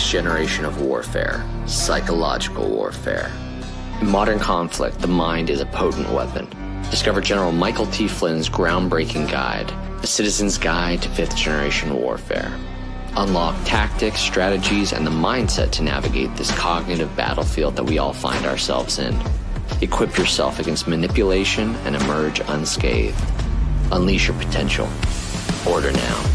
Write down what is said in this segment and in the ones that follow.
next generation of warfare, psychological warfare. In modern conflict, the mind is a potent weapon. Discover General Michael T. Flynn's groundbreaking guide, A Citizen's Guide to Fifth Generation Warfare. Unlock tactics, strategies, and the mindset to navigate this cognitive battlefield that we all find ourselves in. Equip yourself against manipulation and emerge unscathed. Unleash your potential. Order now.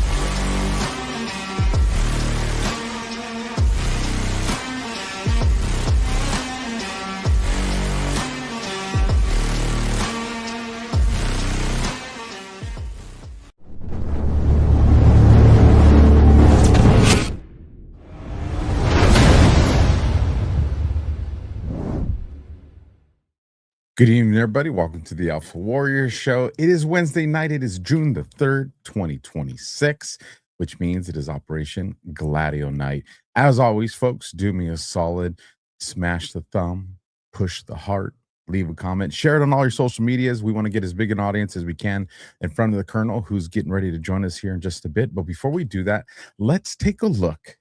Good evening, everybody. Welcome to the AlphaWarrior Show. It is Wednesday night. It is June the 3rd, 2026, which means it is Operation Gladio night. As always, folks, do me a solid. Smash the thumb, push the heart, leave a comment, share it on all your social medias. We want to get as big an audience as we can in front of the Colonel, who's getting ready to join us here in just a bit. But before we do that, let's take a look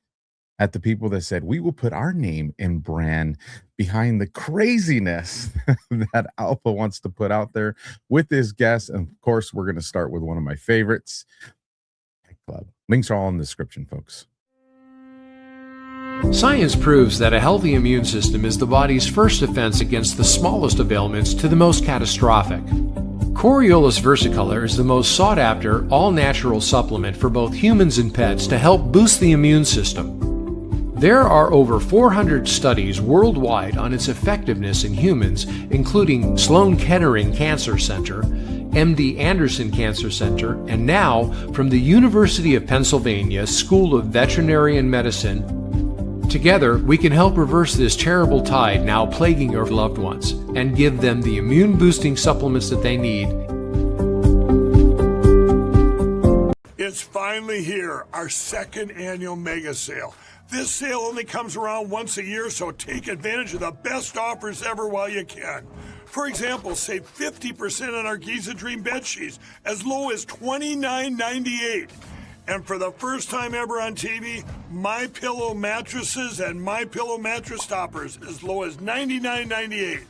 at the people that said we will put our name and brand behind the craziness that Alpha wants to put out there with this guest. And of course, we're going to start with one of my favorites, Club. Links are all in the description, folks. Science proves that a healthy immune system is the body's first defense against the smallest of ailments to the most catastrophic. Coriolus versicolor is the most sought-after, all-natural supplement for both humans and pets to help boost the immune system. There are over 400 studies worldwide on its effectiveness in humans, including Sloan Kettering Cancer Center, MD Anderson Cancer Center, and now from the University of Pennsylvania School of Veterinary Medicine. Together, we can help reverse this terrible tide now plaguing your loved ones and give them the immune-boosting supplements that they need. It's finally here, our second annual mega sale. This sale only comes around once a year, so take advantage of the best offers ever while you can. For example, save 50% on our Giza Dream bed sheets, as low as $29.98. And for the first time ever on TV, MyPillow mattresses and MyPillow mattress toppers, as low as $99.98.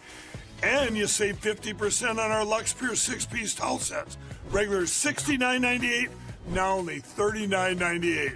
And you save 50% on our Lux Pure 6-piece towel sets. Regular $69.98, now only $39.98.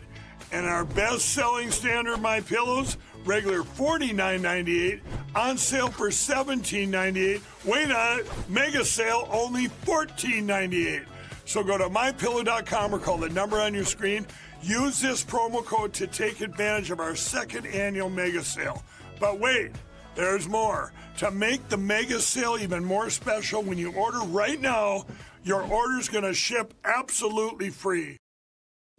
And our best-selling standard My Pillows, regular $49.98, on sale for $17.98. Wait on it, mega sale, only $14.98. So go to mypillow.com or call the number on your screen. Use this promo code to take advantage of our second annual mega sale. But wait, there's more. To make the mega sale even more special, when you order right now, your order's going to ship absolutely free.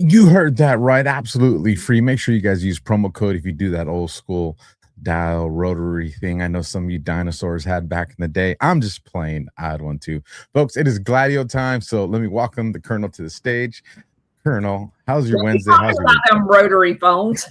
You heard that right. Absolutely free. Make sure you guys use promo code if you do that old school dial rotary thing. I know some of you dinosaurs had back in the day. I'm just playing. I had one too. Folks, it is Gladio time. So let me welcome the Colonel to the stage. Colonel, how's your Wednesday? How's your them rotary phones?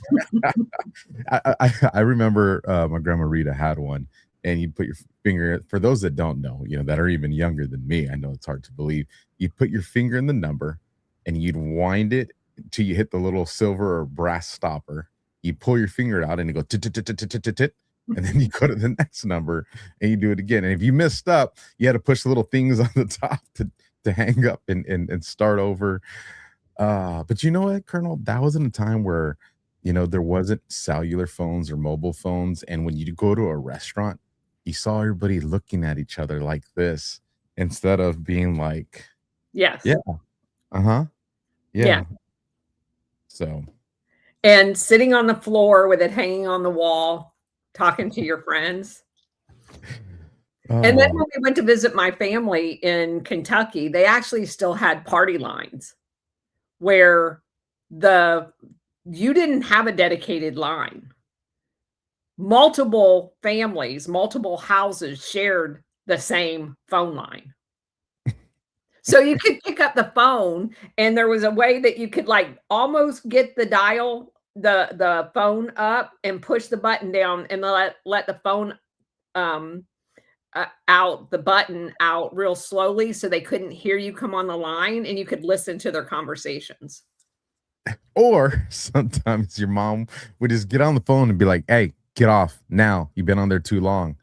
I remember my grandma Rita had one, and you put your finger, for those that don't know, that are even younger than me, I know it's hard to believe, you put your finger in the number and you'd wind it till you hit the little silver or brass stopper. You pull your finger out and you go tit, and then you go to the next number and you do it again. And if you messed up, you had to push the little things on the top to hang up and start over. But you know what, Colonel? That wasn't a time where, there wasn't cellular phones or mobile phones. And when you go to a restaurant, you saw everybody looking at each other like this instead of being like, yes. Yeah. Uh-huh. Yeah. So. And sitting on the floor with it hanging on the wall, talking to your friends. And then when we went to visit my family in Kentucky, they actually still had party lines where you didn't have a dedicated line. Multiple families, multiple houses shared the same phone line. So you could pick up the phone, and there was a way that you could almost get the dial, the phone up and push the button down and let the phone out, the button out real slowly so they couldn't hear you come on the line and you could listen to their conversations. Or sometimes your mom would just get on the phone and be like, "Hey, get off now. You've been on there too long."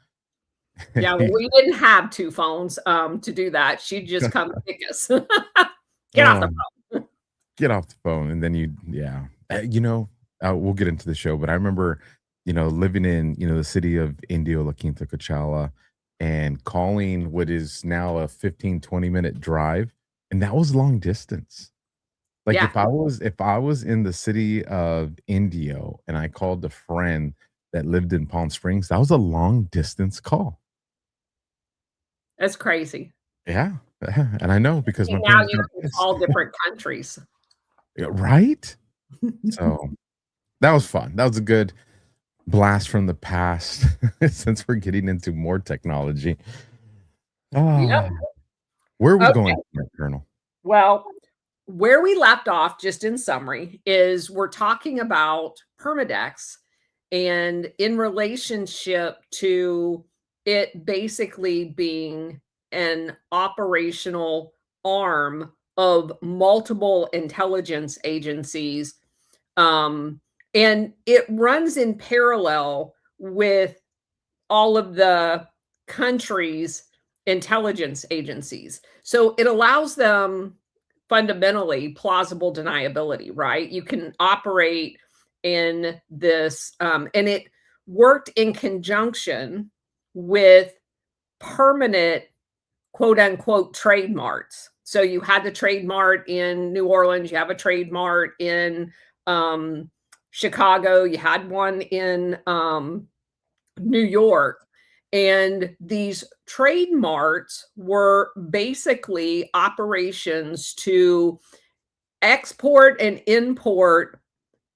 Yeah, well, we didn't have two phones to do that. She'd just come and pick us. Get off the phone. Get off the phone. And then we'll get into the show, but I remember, living in, the city of Indio, La Quinta, Coachella, and calling what is now a 15-20 minute drive. And that was long distance. Like Yeah. if I was in the city of Indio and I called a friend that lived in Palm Springs, that was a long distance call. That's crazy. Yeah. And I know because my Now parents you're got in pissed. all different countries. Yeah, right? So that was fun. That was a good blast from the past since we're getting into more technology. Yep. Where are we Okay. going, Colonel? Well, where we left off, just in summary, is we're talking about Permindex and in relationship to it basically being an operational arm of multiple intelligence agencies. And it runs in parallel with all of the countries' intelligence agencies. So it allows them fundamentally plausible deniability, right? You can operate in this, and it worked in conjunction with permanent quote unquote trade marts. So you had the trade mart in New Orleans, you have a trade mart in Chicago, you had one in New York. And these trade marts were basically operations to export and import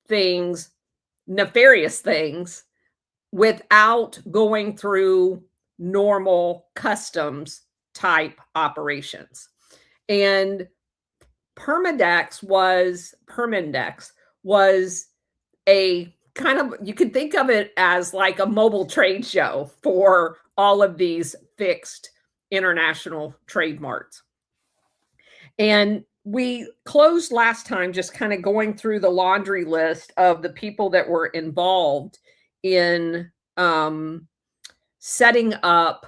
things, nefarious things, without going through normal customs type operations. And Permindex was a kind of, you could think of it as like a mobile trade show for all of these fixed international trade marts. And we closed last time just kind of going through the laundry list of the people that were involved in setting up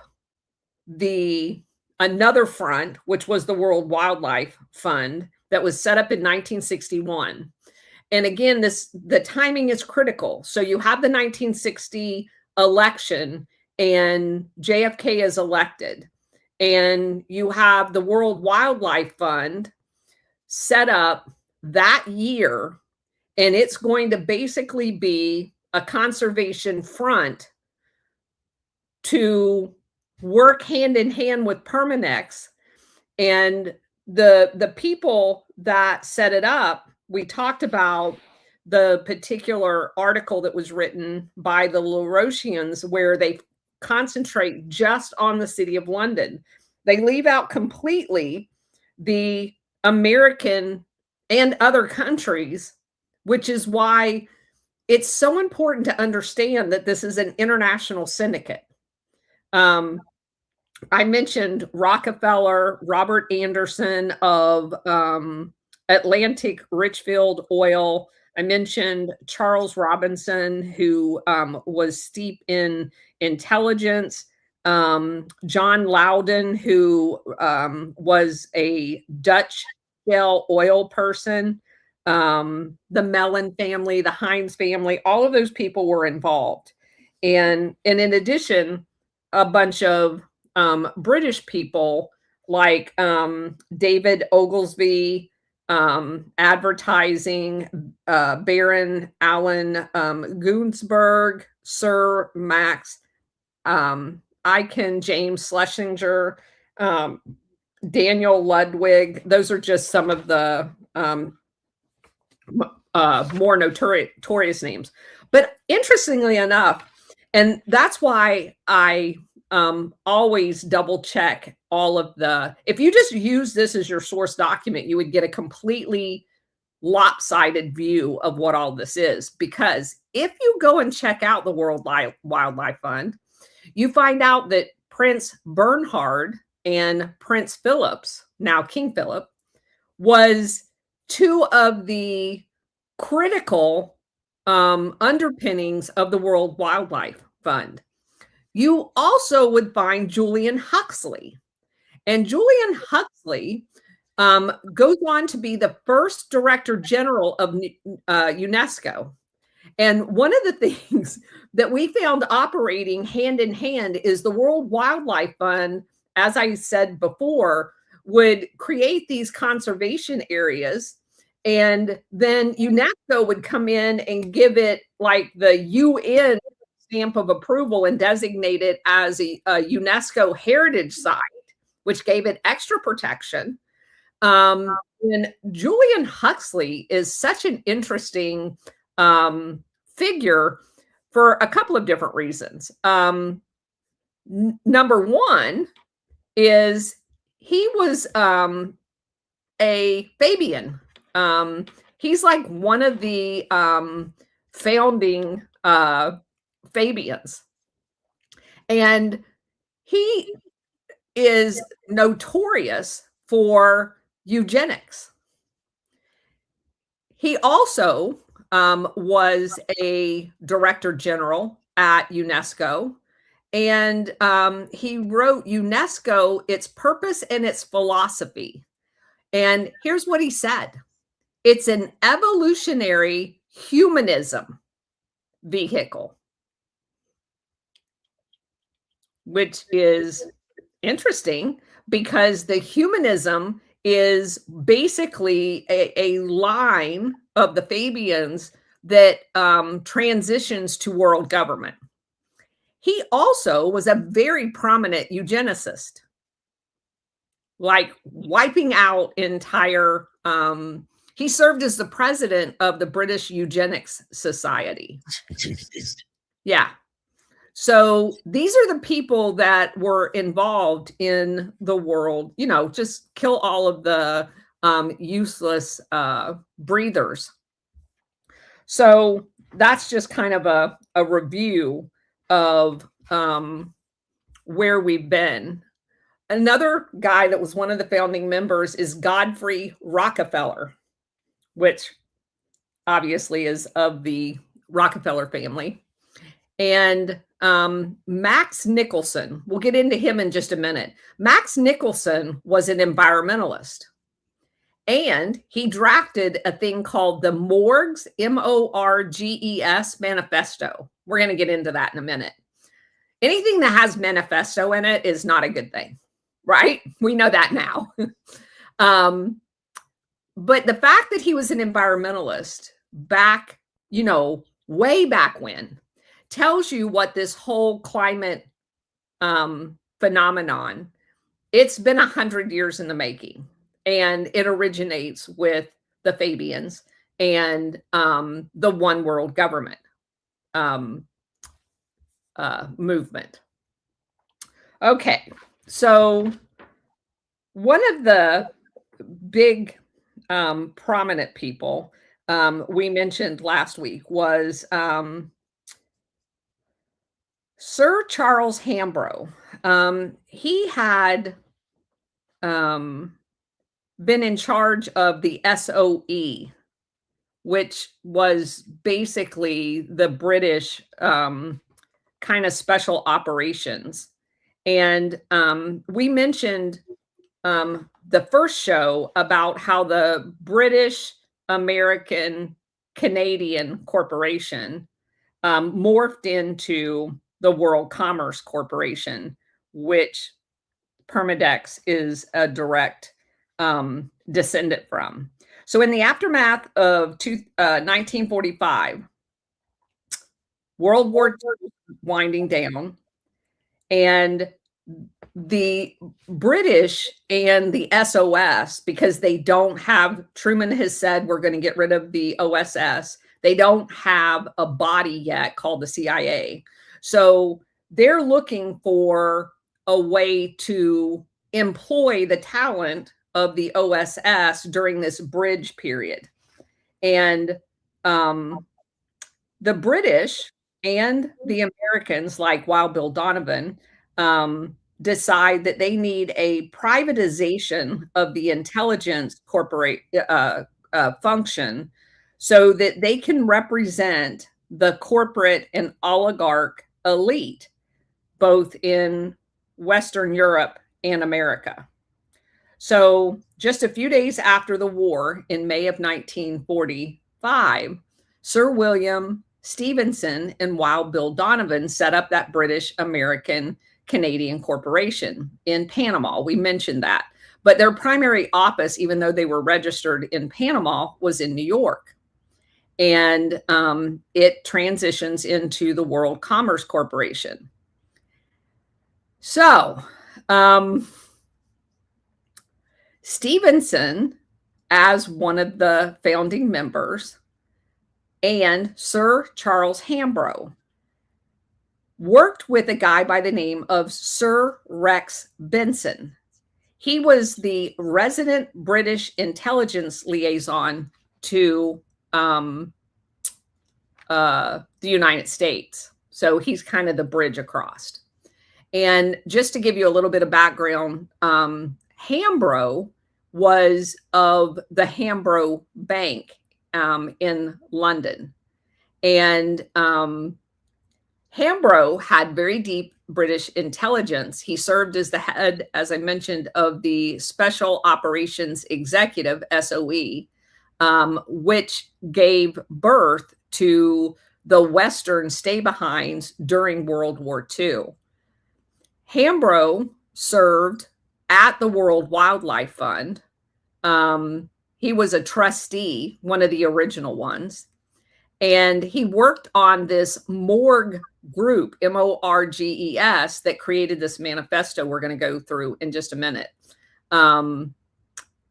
another front, which was the World Wildlife Fund, that was set up in 1961. And again, the timing is critical. So you have the 1960 election and JFK is elected. And you have the World Wildlife Fund set up that year. And it's going to basically be a conservation front to work hand in hand with Permindex. And the people that set it up, we talked about the particular article that was written by the Larochians where they concentrate just on the city of London. They leave out completely the American and other countries, which is why it's so important to understand that this is an international syndicate. I mentioned Rockefeller, Robert Anderson of Atlantic Richfield Oil. I mentioned Charles Robinson, who was steep in intelligence. John Loudon, who was a Dutch shell oil person. The Mellon family, the Hines family, all of those people were involved. And in addition, a bunch of British people like David Oglesby, advertising, Baron Allen Gunsberg, Sir Max Eichen, James Schlesinger, Daniel Ludwig. Those are just some of the more notorious names. But interestingly enough, and that's why I always double check all of if you just use this as your source document, you would get a completely lopsided view of what all this is. Because if you go and check out the World Wildlife Fund, you find out that Prince Bernhard and Prince Philip, now King Philip, was two of the critical underpinnings of the World Wildlife Fund. You also would find Julian Huxley. And Julian Huxley goes on to be the first Director General of UNESCO. And one of the things that we found operating hand in hand is the World Wildlife Fund, as I said before, would create these conservation areas. And then UNESCO would come in and give it like the UN stamp of approval and designate it as a UNESCO heritage site, which gave it extra protection. And Julian Huxley is such an interesting figure for a couple of different reasons. Number one is he was a Fabian. He's like one of the founding Fabians. And he is notorious for eugenics. He also was a Director General at UNESCO, and he wrote UNESCO, Its Purpose and Its Philosophy. And here's what he said. It's an evolutionary humanism vehicle, which is interesting because the humanism is basically a line of the Fabians that transitions to world government. He also was a very prominent eugenicist, like wiping out entire, he served as the president of the British Eugenics Society. Yeah. So these are the people that were involved in the world, you know, just kill all of the useless breathers. So that's just kind of a review of where we've been. Another guy that was one of the founding members is Godfrey Rockefeller, which obviously is of the Rockefeller family. And Max Nicholson, we'll get into him in just a minute. Max Nicholson was an environmentalist, and he drafted a thing called the Morges, M-O-R-G-E-S Manifesto. We're going to get into that in a minute. Anything that has manifesto in it is not a good thing, right? We know that now. But the fact that he was an environmentalist back, you know, way back when, tells you what this whole climate phenomenon, it's been 100 years in the making, and it originates with the Fabians and the one world government movement. Okay, so one of the big prominent people we mentioned last week was Sir Charles Hambro. He had been in charge of the SOE, which was basically the British kind of special operations. And we mentioned the first show about how the British American Canadian Corporation morphed into the World Commerce Corporation, which Permindex is a direct descendant from. So in the aftermath of 1945, World War II winding down, and the British and the SOS, because they don't have, Truman has said, we're going to get rid of the OSS. They don't have a body yet called the CIA. So they're looking for a way to employ the talent of the OSS during this bridge period. And the British and the Americans, like Wild Bill Donovan, decide that they need a privatization of the intelligence function so that they can represent the corporate and oligarch elite, both in Western Europe and America. So just a few days after the war, in May of 1945, Sir William Stevenson and Wild Bill Donovan set up that British American Canadian corporation in Panama. We mentioned that. But their primary office, even though they were registered in Panama, was in New York. And it transitions into the World Commerce Corporation. So, Stevenson, as one of the founding members, and Sir Charles Hambro worked with a guy by the name of Sir Rex Benson. He was the resident British intelligence liaison to the United States. So he's kind of the bridge across. And just to give you a little bit of background, Hambro was of the Hambro Bank in London. And Hambro had very deep British intelligence. He served as the head, as I mentioned, of the Special Operations Executive, SOE, which gave birth to the Western stay-behinds during World War II. Hambro served at the World Wildlife Fund. He was a trustee, one of the original ones. And he worked on this Morgue group, MORGES, that created this manifesto we're going to go through in just a minute.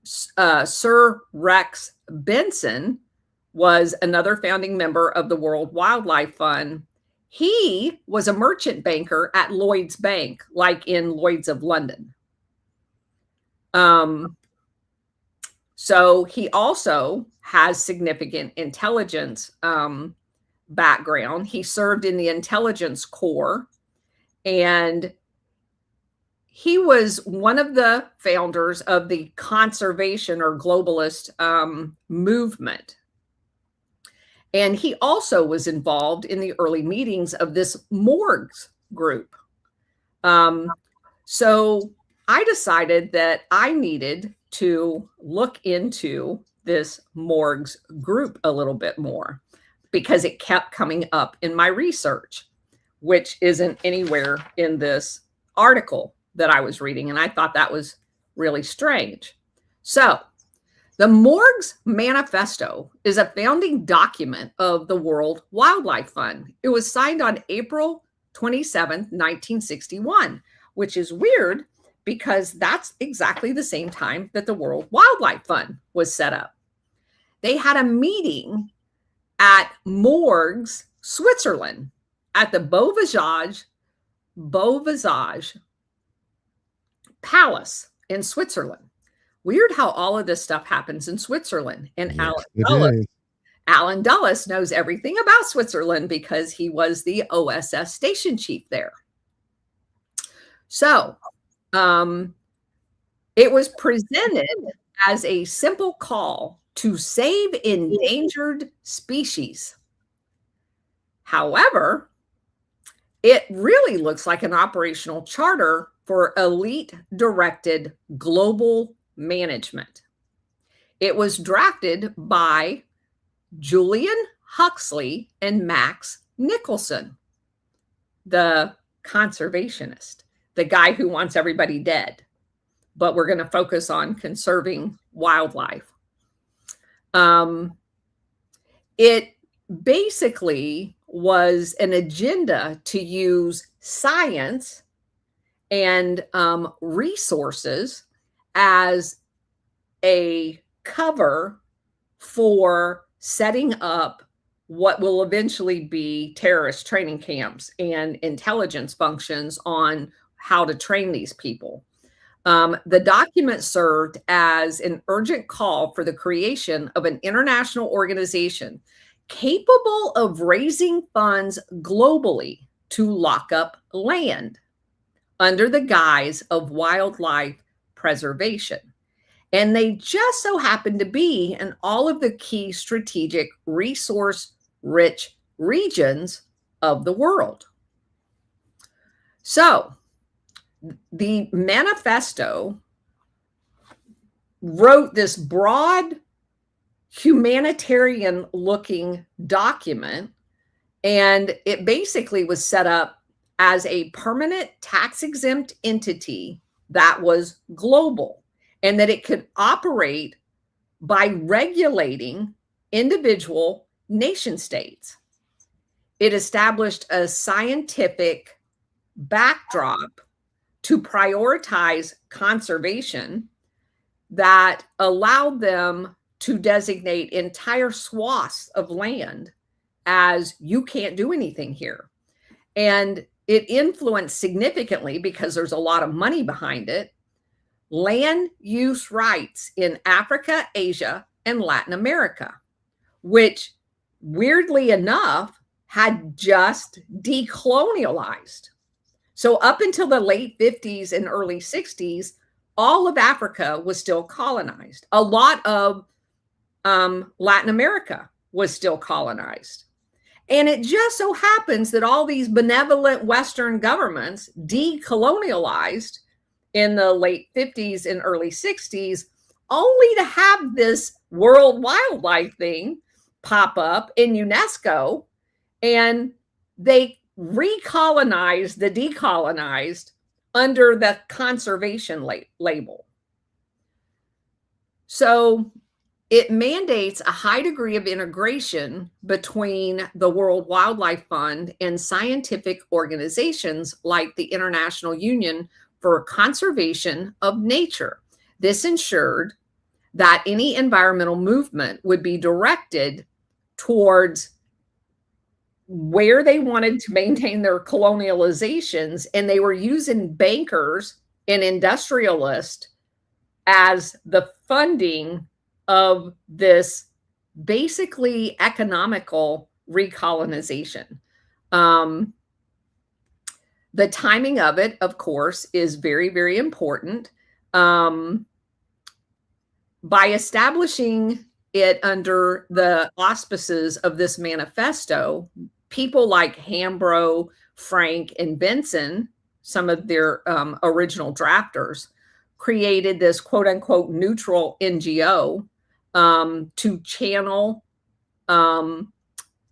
Sir Rex Benson was another founding member of the World Wildlife Fund. He was a merchant banker at Lloyd's Bank, like in Lloyd's of London. So he also has significant intelligence background. He served in the intelligence corps, and he was one of the founders of the conservation or globalist movement. And he also was involved in the early meetings of this Morgues group. So I decided that I needed to look into this Morgues group a little bit more, because it kept coming up in my research, which isn't anywhere in this article that I was reading. And I thought that was really strange. So the Morgues Manifesto is a founding document of the World Wildlife Fund. It was signed on April 27, 1961, which is weird because that's exactly the same time that the World Wildlife Fund was set up. They had a meeting at Morgues, Switzerland, at the Beauvisage Palace in Switzerland. Weird how all of this stuff happens in Switzerland. And Yes, Alan Dulles knows everything about Switzerland because he was the OSS station chief there. So it was presented as a simple call to save endangered species. However, it really looks like an operational charter for elite-directed global management. It was drafted by Julian Huxley and Max Nicholson, the conservationist, the guy who wants everybody dead, but we're going to focus on conserving wildlife. It basically was an agenda to use science and resources as a cover for setting up what will eventually be terrorist training camps and intelligence functions on how to train these people. The document served as an urgent call for the creation of an international organization capable of raising funds globally to lock up land under the guise of wildlife preservation. And they just so happen to be in all of the key strategic resource-rich regions of the world. So the manifesto wrote this broad humanitarian looking document, and it basically was set up as a permanent tax exempt entity that was global, and that it could operate by regulating individual nation states. It established a scientific backdrop to prioritize conservation that allowed them to designate entire swaths of land as you can't do anything here. And it influenced significantly, because there's a lot of money behind it, land use rights in Africa, Asia, and Latin America, which weirdly enough had just decolonialized. So up until the late 50s and early 60s, all of Africa was still colonized. A lot of Latin America was still colonized. And it just so happens that all these benevolent Western governments decolonialized in the late 50s and early 60s, only to have this World Wildlife thing pop up in UNESCO, and they recolonized the decolonized under the conservation label. So it mandates a high degree of integration between the World Wildlife Fund and scientific organizations like the International Union for Conservation of Nature. This ensured that any environmental movement would be directed towards where they wanted to maintain their colonializations, and they were using bankers and industrialists as the funding of this basically economical recolonization. The timing of it, of course, is very, very important. By establishing it under the auspices of this manifesto, people like Hambro, Frank, and Benson, some of their original drafters, created this quote unquote neutral NGO to channel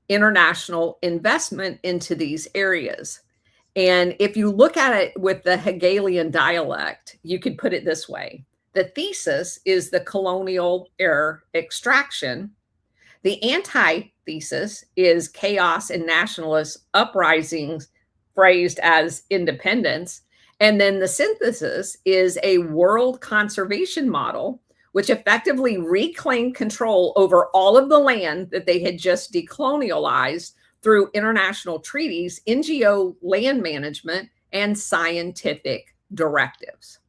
international investment into these areas. And if you look at it with the Hegelian dialect, you could put it this way. The thesis is the colonial era extraction. The antithesis is chaos and nationalist uprisings phrased as independence. And then the synthesis is a world conservation model, which effectively reclaimed control over all of the land that they had just decolonialized through international treaties, NGO land management, and scientific directives.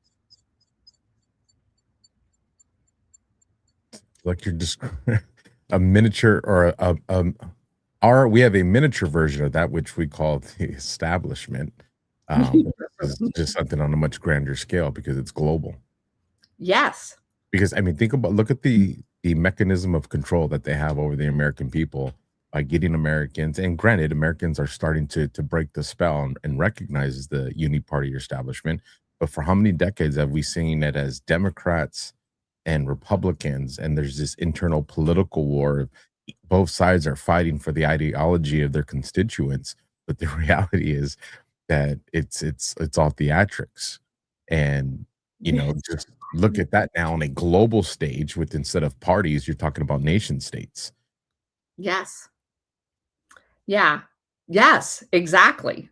Like you're just a miniature, or we have a miniature version of that, which we call the establishment. It's just something on a much grander scale because it's global. Yes. Because I mean, look at the mechanism of control that they have over the American people by getting Americans, and granted, Americans are starting to break the spell and recognize the uniparty establishment. But for how many decades have we seen it as Democrats and Republicans, and there's this internal political war? Both sides are fighting for the ideology of their constituents, but the reality is that it's all theatrics. And you know, just look at that now on a global stage, with instead of parties, you're talking about nation states. Yes. Yeah. Yes, exactly.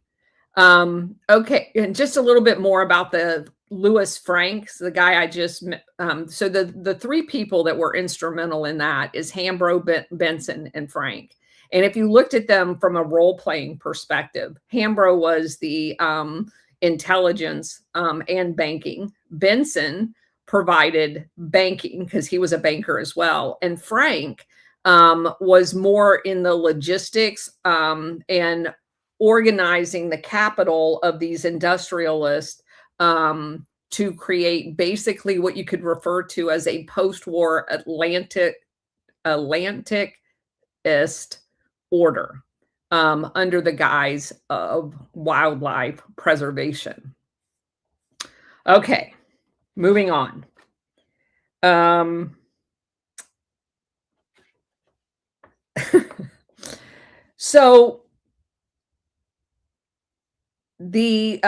Okay. And just a little bit more about the Louis Franks, the guy I just, so the three people that were instrumental in that is Hambro, Benson, and Frank. And if you looked at them from a role-playing perspective, Hambro was the intelligence and banking. Benson provided banking because he was a banker as well. And Frank was more in the logistics and organizing the capital of these industrialists to create basically what you could refer to as a post-war Atlanticist order under the guise of wildlife preservation. Okay, moving on. So the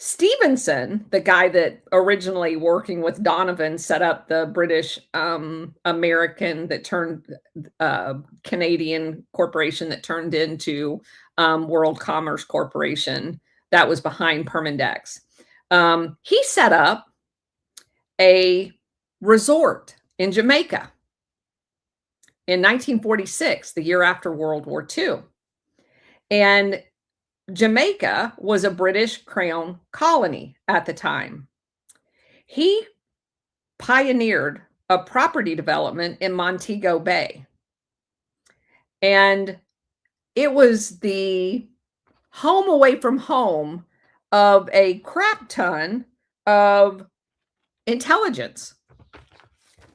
Stevenson, the guy that originally working with Donovan set up the British American that turned Canadian corporation that turned into World Commerce Corporation that was behind Permindex. He set up a resort in Jamaica in 1946, the year after World War II. And Jamaica was a British Crown colony at the time. He pioneered a property development in Montego Bay. And it was the home away from home of a crap ton of intelligence.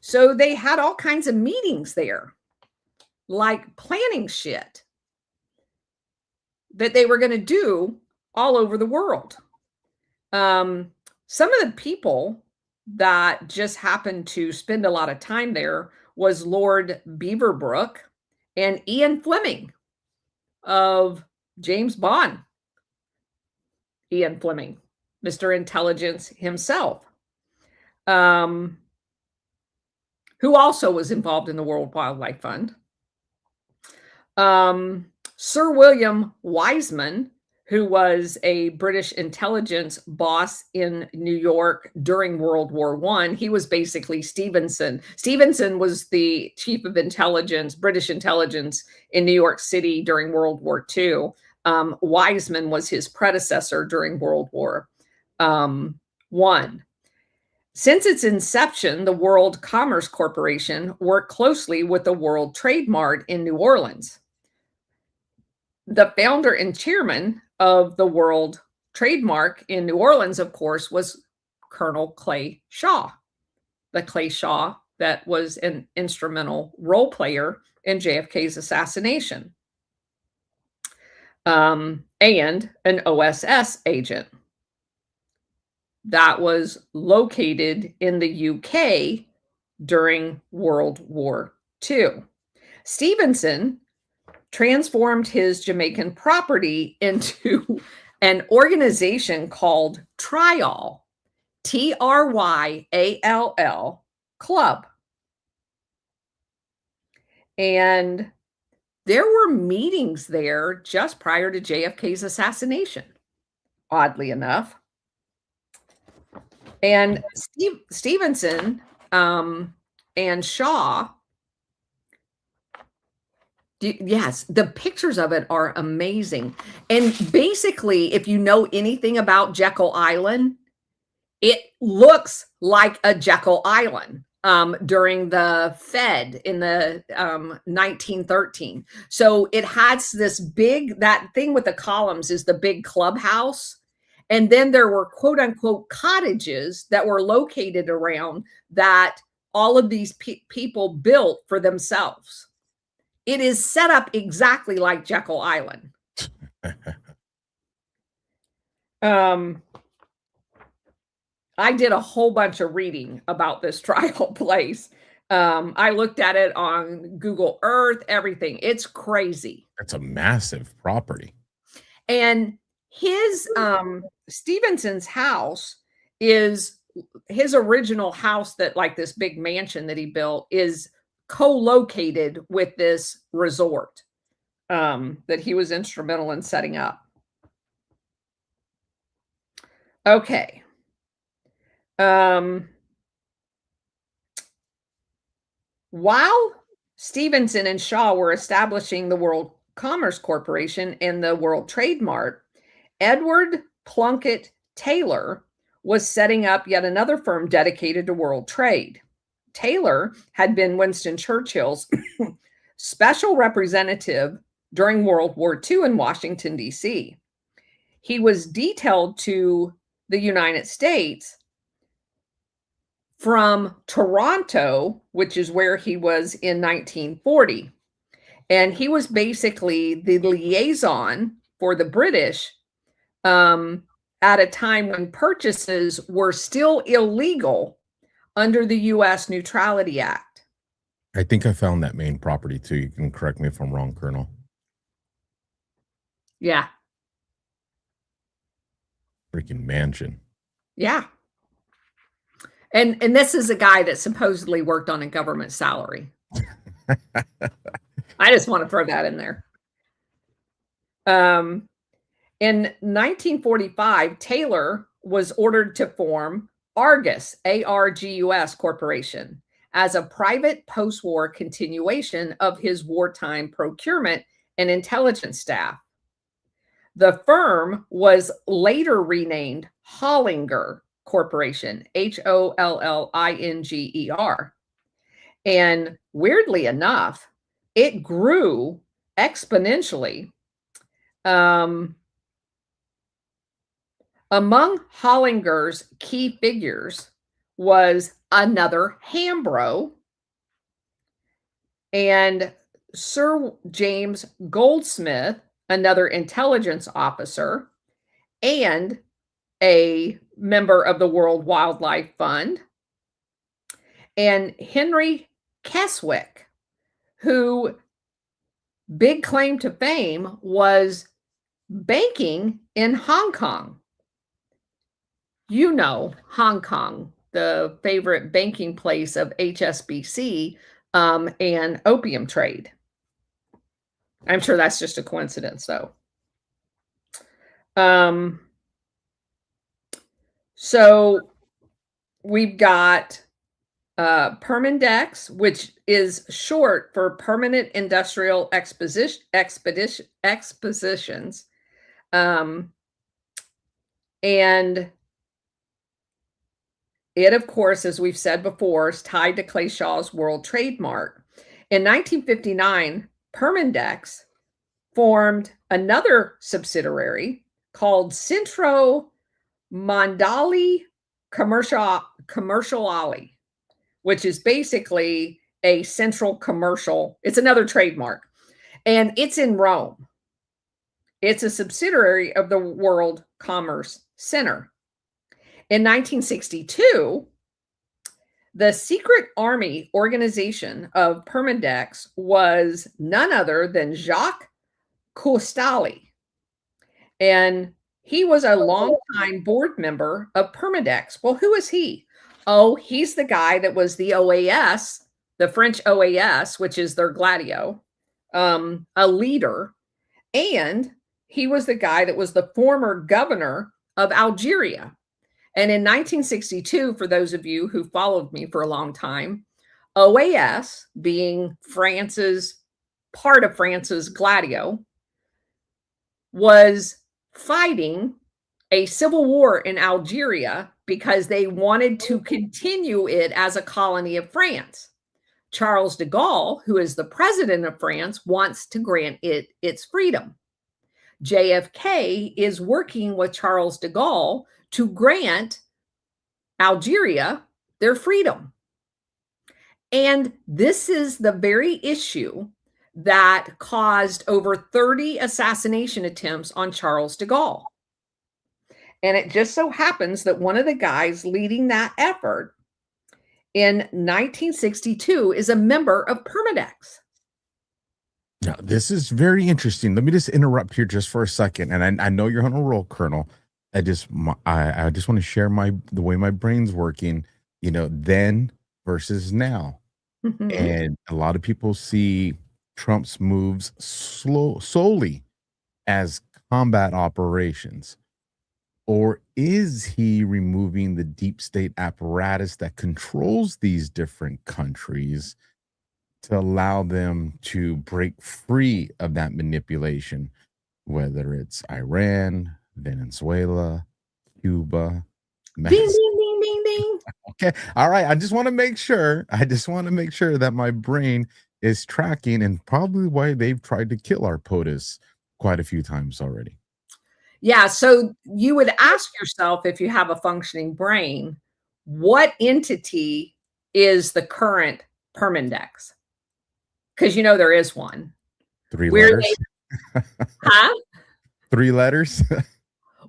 So they had all kinds of meetings there, like planning shit that they were going to do all over the world. Some of the people that just happened to spend a lot of time there was Lord Beaverbrook and Ian Fleming of James Bond. Ian Fleming, Mr. Intelligence himself, who also was involved in the World Wildlife Fund. Sir William Wiseman, who was a British intelligence boss in New York during World War I. He was basically Stevenson. Stevenson was the chief of intelligence, British intelligence in New York City during World War II. Wiseman was his predecessor during World War I. Since its inception, the World Commerce Corporation worked closely with the World Trade Mart in New Orleans. The founder and chairman of the World Trade Mart in New Orleans, of course, was Colonel Clay Shaw, the Clay Shaw that was an instrumental role player in JFK's assassination, and an OSS agent that was located in the UK during World War II. Stevenson transformed his Jamaican property into an organization called Tryall, Tryall Club. And there were meetings there just prior to JFK's assassination, oddly enough. And Stevenson and Shaw, yes, the pictures of it are amazing. And basically, if you know anything about Jekyll Island, it looks like a Jekyll Island during the Fed in the 1913. So it has this big, that thing with the columns is the big clubhouse. And then there were quote unquote cottages that were located around that all of these people built for themselves. It is set up exactly like Jekyll Island. I did a whole bunch of reading about this Tryall place. I looked at it on Google Earth, everything. It's crazy. It's a massive property. And his Stevenson's house is his original house, that like this big mansion that he built is co-located with this resort that he was instrumental in setting up. Okay. While Stevenson and Shaw were establishing the World Commerce Corporation and the World Trade Mart, Edward Plunkett Taylor was setting up yet another firm dedicated to world trade. Taylor had been Winston Churchill's special representative during World War II in Washington, D.C. He was detailed to the United States from Toronto, which is where he was in 1940. And he was basically the liaison for the British at a time when purchases were still illegal under the U.S. Neutrality Act. I think I found that main property too. You can correct me if I'm wrong, Colonel. Yeah. Freaking mansion. Yeah. And this is a guy that supposedly worked on a government salary. I just want to throw that in there. In 1945, Taylor was ordered to form Argus, ARGUS Corporation, as a private post-war continuation of his wartime procurement and intelligence staff. The firm was later renamed Hollinger Corporation, HOLLINGER. And weirdly enough, it grew exponentially. Among Hollinger's key figures was another Hambro and Sir James Goldsmith, another intelligence officer, and a member of the World Wildlife Fund, and Henry Keswick, who big claim to fame was banking in Hong Kong. You know, Hong Kong, the favorite banking place of HSBC and opium trade. I'm sure that's just a coincidence, though. So we've got Permindex, which is short for Permanent Industrial Expositions. And it, of course, as we've said before, is tied to Clay Shaw's World Trademark. In 1959, Permindex formed another subsidiary called Centro Mondali Commerciali, which is basically a central commercial. It's another trademark, and it's in Rome. It's a subsidiary of the World Commerce Center. In 1962, the secret army organization of Permindex was none other than Jacques Cousteau, and he was a longtime board member of Permindex. Well, who is he? Oh, he's the guy that was the OAS, the French OAS, which is their Gladio, a leader. And he was the guy that was the former governor of Algeria. And in 1962, for those of you who followed me for a long time, OAS, being part of France's Gladio, was fighting a civil war in Algeria because they wanted to continue it as a colony of France. Charles de Gaulle, who is the president of France, wants to grant it its freedom. JFK is working with Charles de Gaulle to grant Algeria their freedom. And this is the very issue that caused over 30 assassination attempts on Charles de Gaulle. And it just so happens that one of the guys leading that effort in 1962 is a member of Permindex. Now, this is very interesting. Let me just interrupt here just for a second. And I know you're on a roll, Colonel. I just want to share the way my brain's working, then versus now. Mm-hmm. And a lot of people see Trump's moves solely as combat operations. Or is he removing the deep state apparatus that controls these different countries to allow them to break free of that manipulation, whether it's Iran, Venezuela, Cuba, Mexico? Ding, ding, ding, ding, ding. Okay. All right. I just want to make sure that my brain is tracking, and probably why they've tried to kill our POTUS quite a few times already. Yeah. So you would ask yourself, if you have a functioning brain, what entity is the current Permindex? Because there is one. 3 Where letters. huh? 3 letters.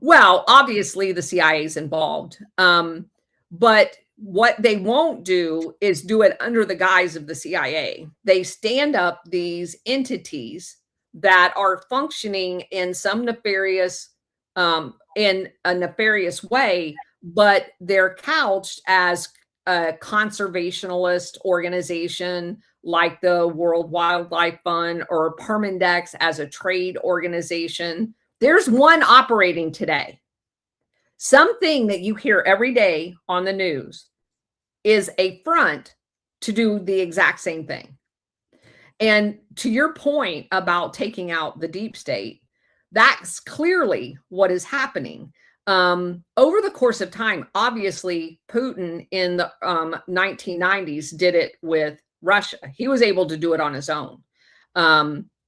Well, obviously the CIA is involved. But what they won't do is do it under the guise of the CIA. They stand up these entities that are functioning in some nefarious, in a nefarious way, but they're couched as a conservationalist organization like the World Wildlife Fund, or Permindex as a trade organization. There's one operating today. Something that you hear every day on the news is a front to do the exact same thing. And to your point about taking out the deep state, that's clearly what is happening. Over the course of time, obviously, Putin in the 1990s did it with Russia. He was able to do it on his own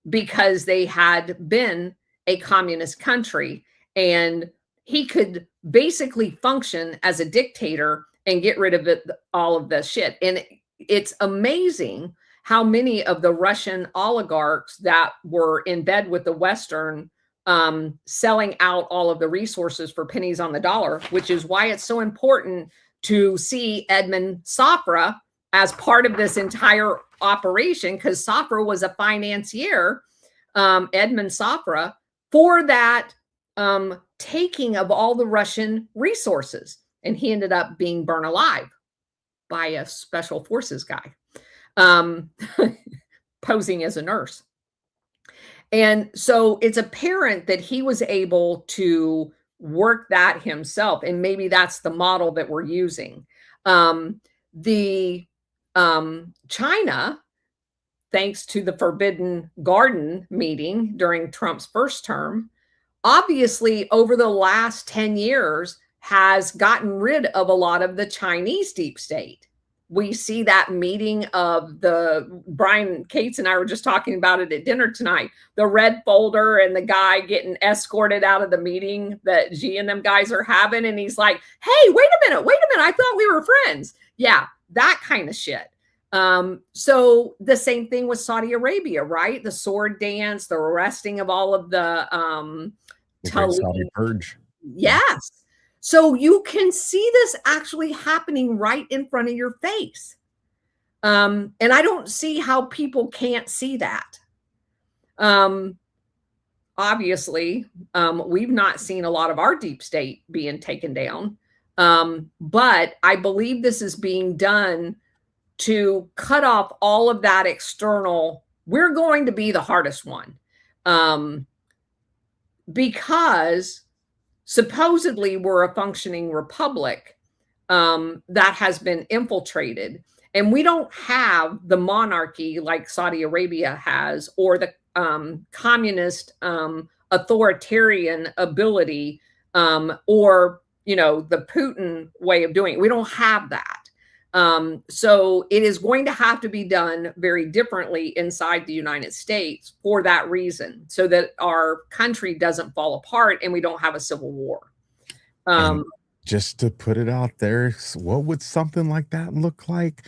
because they had been a communist country, and he could basically function as a dictator and get rid of it, all of the shit. And it's amazing how many of the Russian oligarchs that were in bed with the Western, selling out all of the resources for pennies on the dollar, which is why it's so important to see Edmund Safra as part of this entire operation, because Safra was a financier, Edmund Safra, for that taking of all the Russian resources. And he ended up being burned alive by a special forces guy, posing as a nurse. And so it's apparent that he was able to work that himself. And maybe that's the model that we're using. China, thanks to the Forbidden Garden meeting during Trump's first term, obviously over the last 10 years has gotten rid of a lot of the Chinese deep state. We see that meeting of the Brian Cates and I were just talking about it at dinner tonight, the red folder and the guy getting escorted out of the meeting that Xi and them guys are having. And he's like, hey, wait a minute. I thought we were friends. Yeah, that kind of shit. So the same thing with Saudi Arabia, right? The sword dance, the arresting of all of the Saudi purge. Yes. So you can see this actually happening right in front of your face. And I don't see how people can't see that. Obviously, we've not seen a lot of our deep state being taken down. But I believe this is being done to cut off all of that external. We're going to be the hardest one. Because supposedly we're a functioning republic that has been infiltrated, and we don't have the monarchy like Saudi Arabia has, or the communist authoritarian ability, or the Putin way of doing it. We don't have that. So it is going to have to be done very differently inside the United States for that reason, so that our country doesn't fall apart and we don't have a civil war. Just to put it out there, what would something like that look like?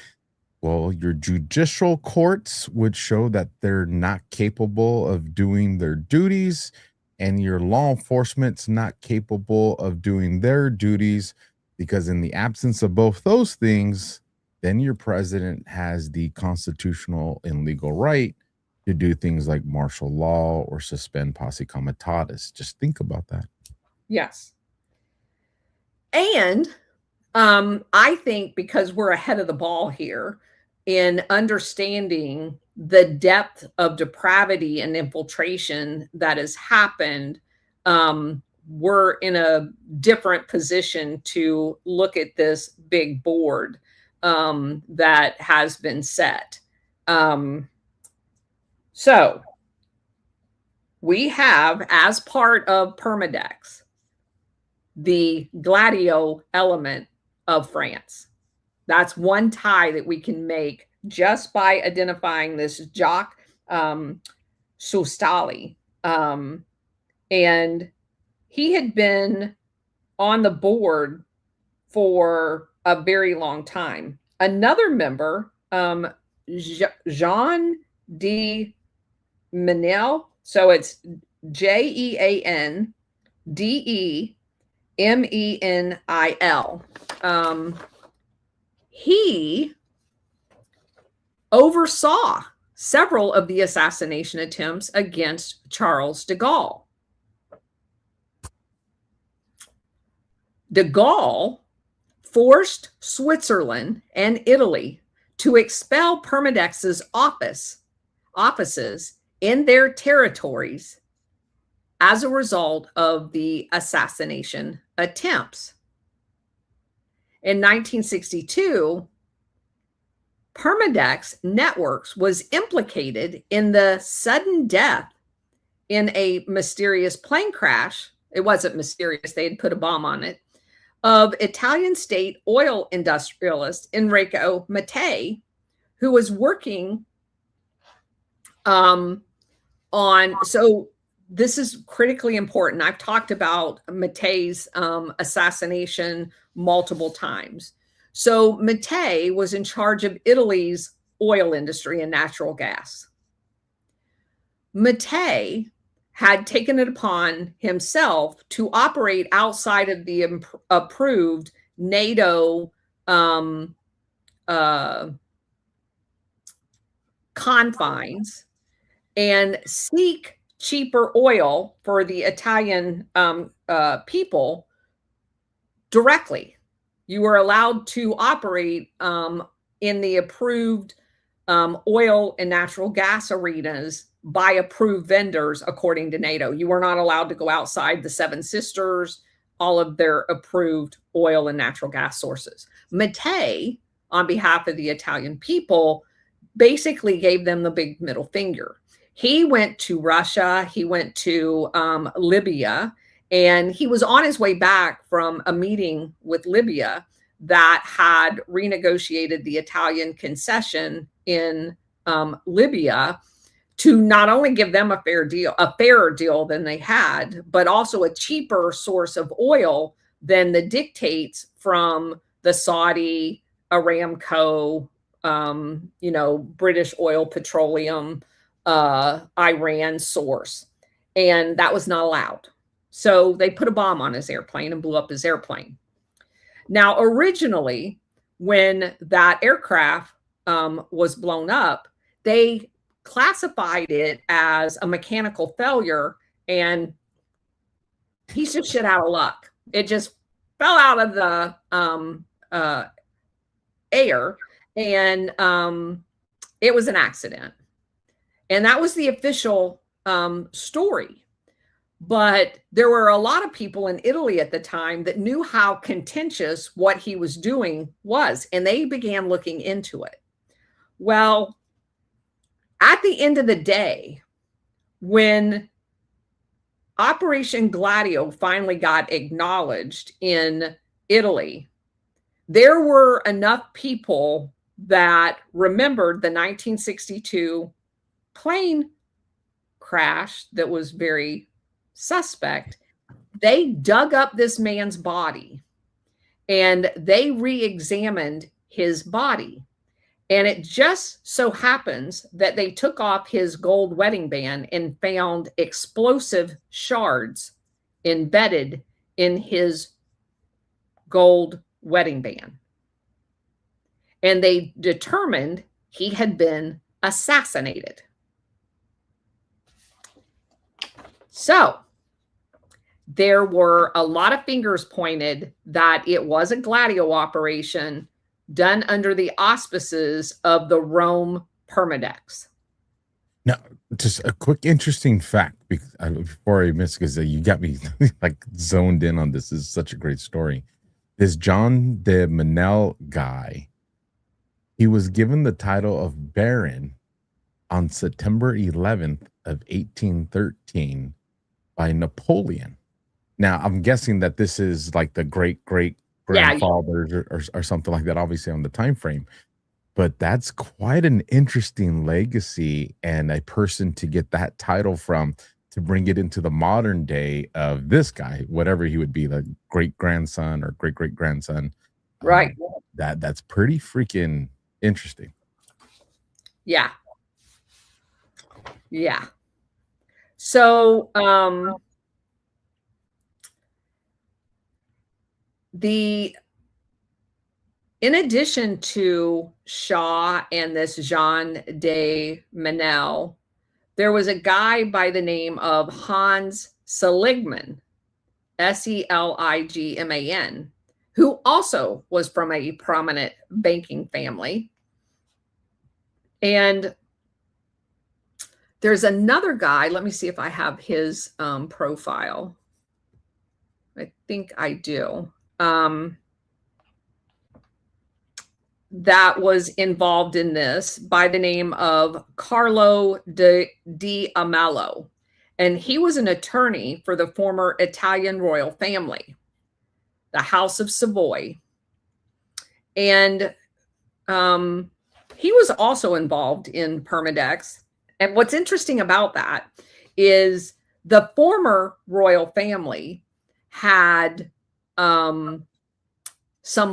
Well, your judicial courts would show that they're not capable of doing their duties, and your law enforcement's not capable of doing their duties. Because in the absence of both those things, then your president has the constitutional and legal right to do things like martial law or suspend posse comitatus. Just think about that. Yes. And I think because we're ahead of the ball here in understanding the depth of depravity and infiltration that has happened, we're in a different position to look at this big board that has been set. So we have, as part of Permindex, the Gladio element of France. That's one tie that we can make just by identifying this Jacques Soustali. And he had been on the board for a very long time. Another member, Jean D. Menil, so it's JeanDeMenil. He oversaw several of the assassination attempts against Charles de Gaulle. De Gaulle forced Switzerland and Italy to expel Permindex's offices in their territories as a result of the assassination attempts. In 1962, Permindex Networks was implicated in the sudden death in a mysterious plane crash. It wasn't mysterious, they had put a bomb on it, of Italian state oil industrialist Enrico Mattei, who was working on, so this is critically important. I've talked about Mattei's assassination multiple times. So Mattei was in charge of Italy's oil industry and natural gas. Mattei had taken it upon himself to operate outside of the approved NATO confines and seek cheaper oil for the Italian people directly. You were allowed to operate in the approved oil and natural gas arenas by approved vendors according to NATO. You were not allowed to go outside the Seven Sisters, all of their approved oil and natural gas sources. Mattei, on behalf of the Italian people, basically gave them the big middle finger. He went to Russia, he went to Libya, and he was on his way back from a meeting with Libya that had renegotiated the Italian concession in Libya to not only give them a fairer deal than they had, but also a cheaper source of oil than the dictates from the Saudi, Aramco, British Oil Petroleum, Iran source. And that was not allowed. So they put a bomb on his airplane and blew up his airplane. Now, originally, when that aircraft was blown up, they classified it as a mechanical failure, and he's just shit out of luck. It just fell out of the air, and it was an accident. And that was the official story. But there were a lot of people in Italy at the time that knew how contentious what he was doing was, and they began looking into it. Well, at the end of the day, when Operation Gladio finally got acknowledged in Italy, there were enough people that remembered the 1962 plane crash that was very suspect. They dug up this man's body and they re-examined his body. And it just so happens that they took off his gold wedding band and found explosive shards embedded in his gold wedding band. And they determined he had been assassinated. So there were a lot of fingers pointed that it was a Gladio operation done under the auspices of the Rome Permindex. Now, just a quick interesting fact before I miss, because you got me like zoned in on this. This is such a great story. This John de Menil guy, he was given the title of Baron on September 11th of 1813 by Napoleon. Now, I'm guessing that this is like the great-great-grandfathers or something like that, obviously on the time frame. But that's quite an interesting legacy and a person to get that title from. to bring it into the modern day of this guy, whatever he would be, the great grandson or great great grandson. Right. That's pretty freaking interesting. Yeah. Yeah. So in addition to Shaw and this Jean de Menel, there was a guy by the name of Hans Seligman, Seligman, who also was from a prominent banking family. And there's another guy. Let me see if I have his profile. I think I do. That was involved in this by the name of Carlo di Amello. And he was an attorney for the former Italian royal family, the House of Savoy. And he was also involved in Permindex. And what's interesting about that is the former royal family had some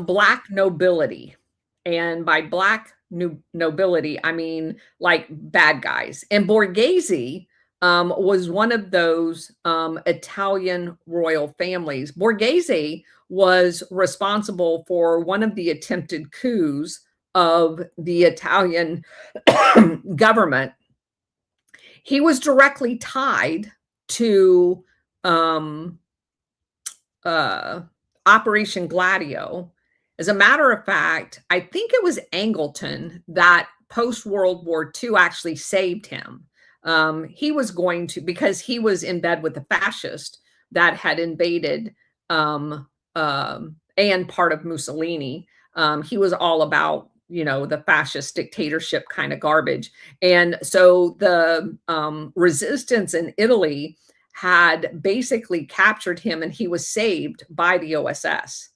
Black nobility. And by Black nobility, I mean like bad guys. And Borghese was one of those Italian royal families. Borghese was responsible for one of the attempted coups of the Italian government. He was directly tied to Operation Gladio. As a matter of fact, I think it was Angleton that post-World War II actually saved him. He was going to, because he was in bed with the fascist that had invaded and part of Mussolini. He was all about, the fascist dictatorship kind of garbage. And so the resistance in Italy had basically captured him, and he was saved by the OSS.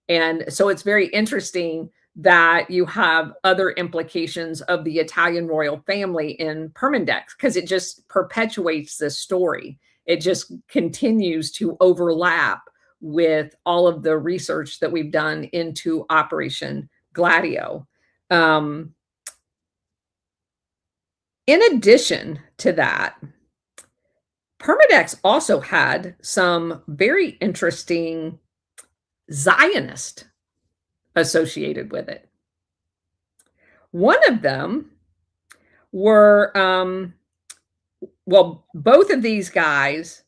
And so it's very interesting that you have other implications of the Italian royal family in Permindex, because it just perpetuates this story. It just continues to overlap with all of the research that we've done into Operation Gladio. In addition to that, Permindex also had some very interesting Zionists associated with it. One of them were, both of these guys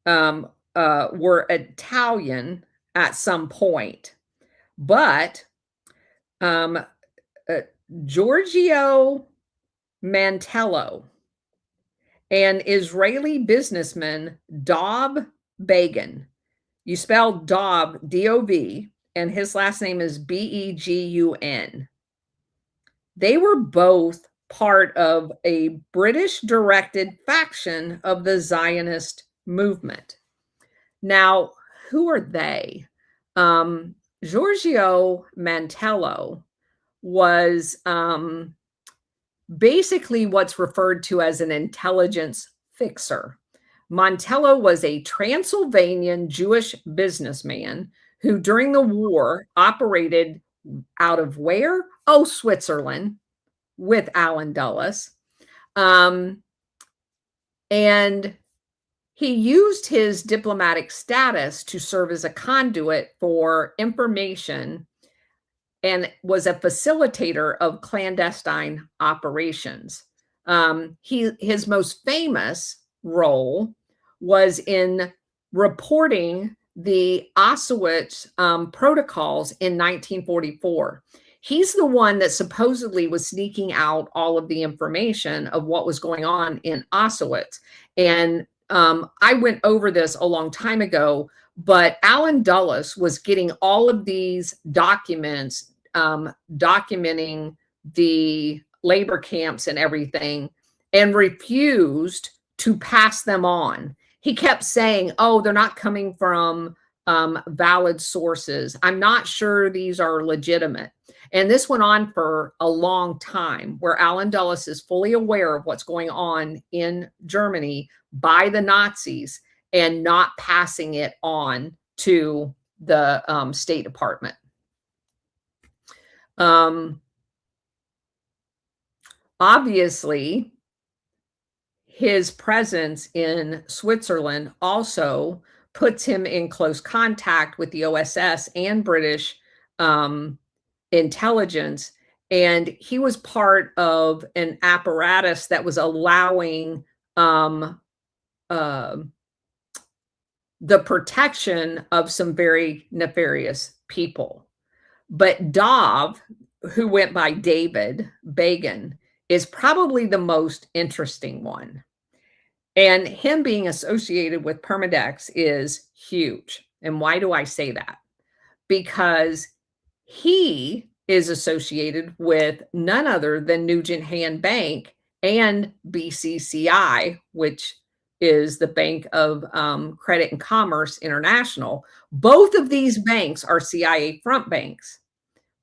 were Italian at some point, but Giorgio Mantello and Israeli businessman Dov Begun. You spell Dov, D-O-V, and his last name is B-E-G-U-N. They were both part of a British-directed faction of the Zionist movement. Now, who are they? Giorgio Mantello was basically what's referred to as an intelligence fixer. Mantello was a Transylvanian Jewish businessman who during the war operated out of where? Oh, Switzerland, with Allen Dulles. And he used his diplomatic status to serve as a conduit for information and was a facilitator of clandestine operations. His most famous role was in reporting the Auschwitz protocols in 1944. He's the one that supposedly was sneaking out all of the information of what was going on in Auschwitz. And I went over this a long time ago, but Allen Dulles was getting all of these documents documenting the labor camps and everything, and refused to pass them on. He kept saying, oh, they're not coming from valid sources. I'm not sure these are legitimate. And this went on for a long time, where Alan Dulles is fully aware of what's going on in Germany by the Nazis and not passing it on to the State Department. Obviously, his presence in Switzerland also puts him in close contact with the OSS and British intelligence. And he was part of an apparatus that was allowing the protection of some very nefarious people. But Dov, who went by David Bagan, is probably the most interesting one. And him being associated with Permindex is huge. And why do I say that? Because he is associated with none other than Nugent Hand Bank and BCCI, which is the Bank of Credit and Commerce International. Both of these banks are CIA front banks,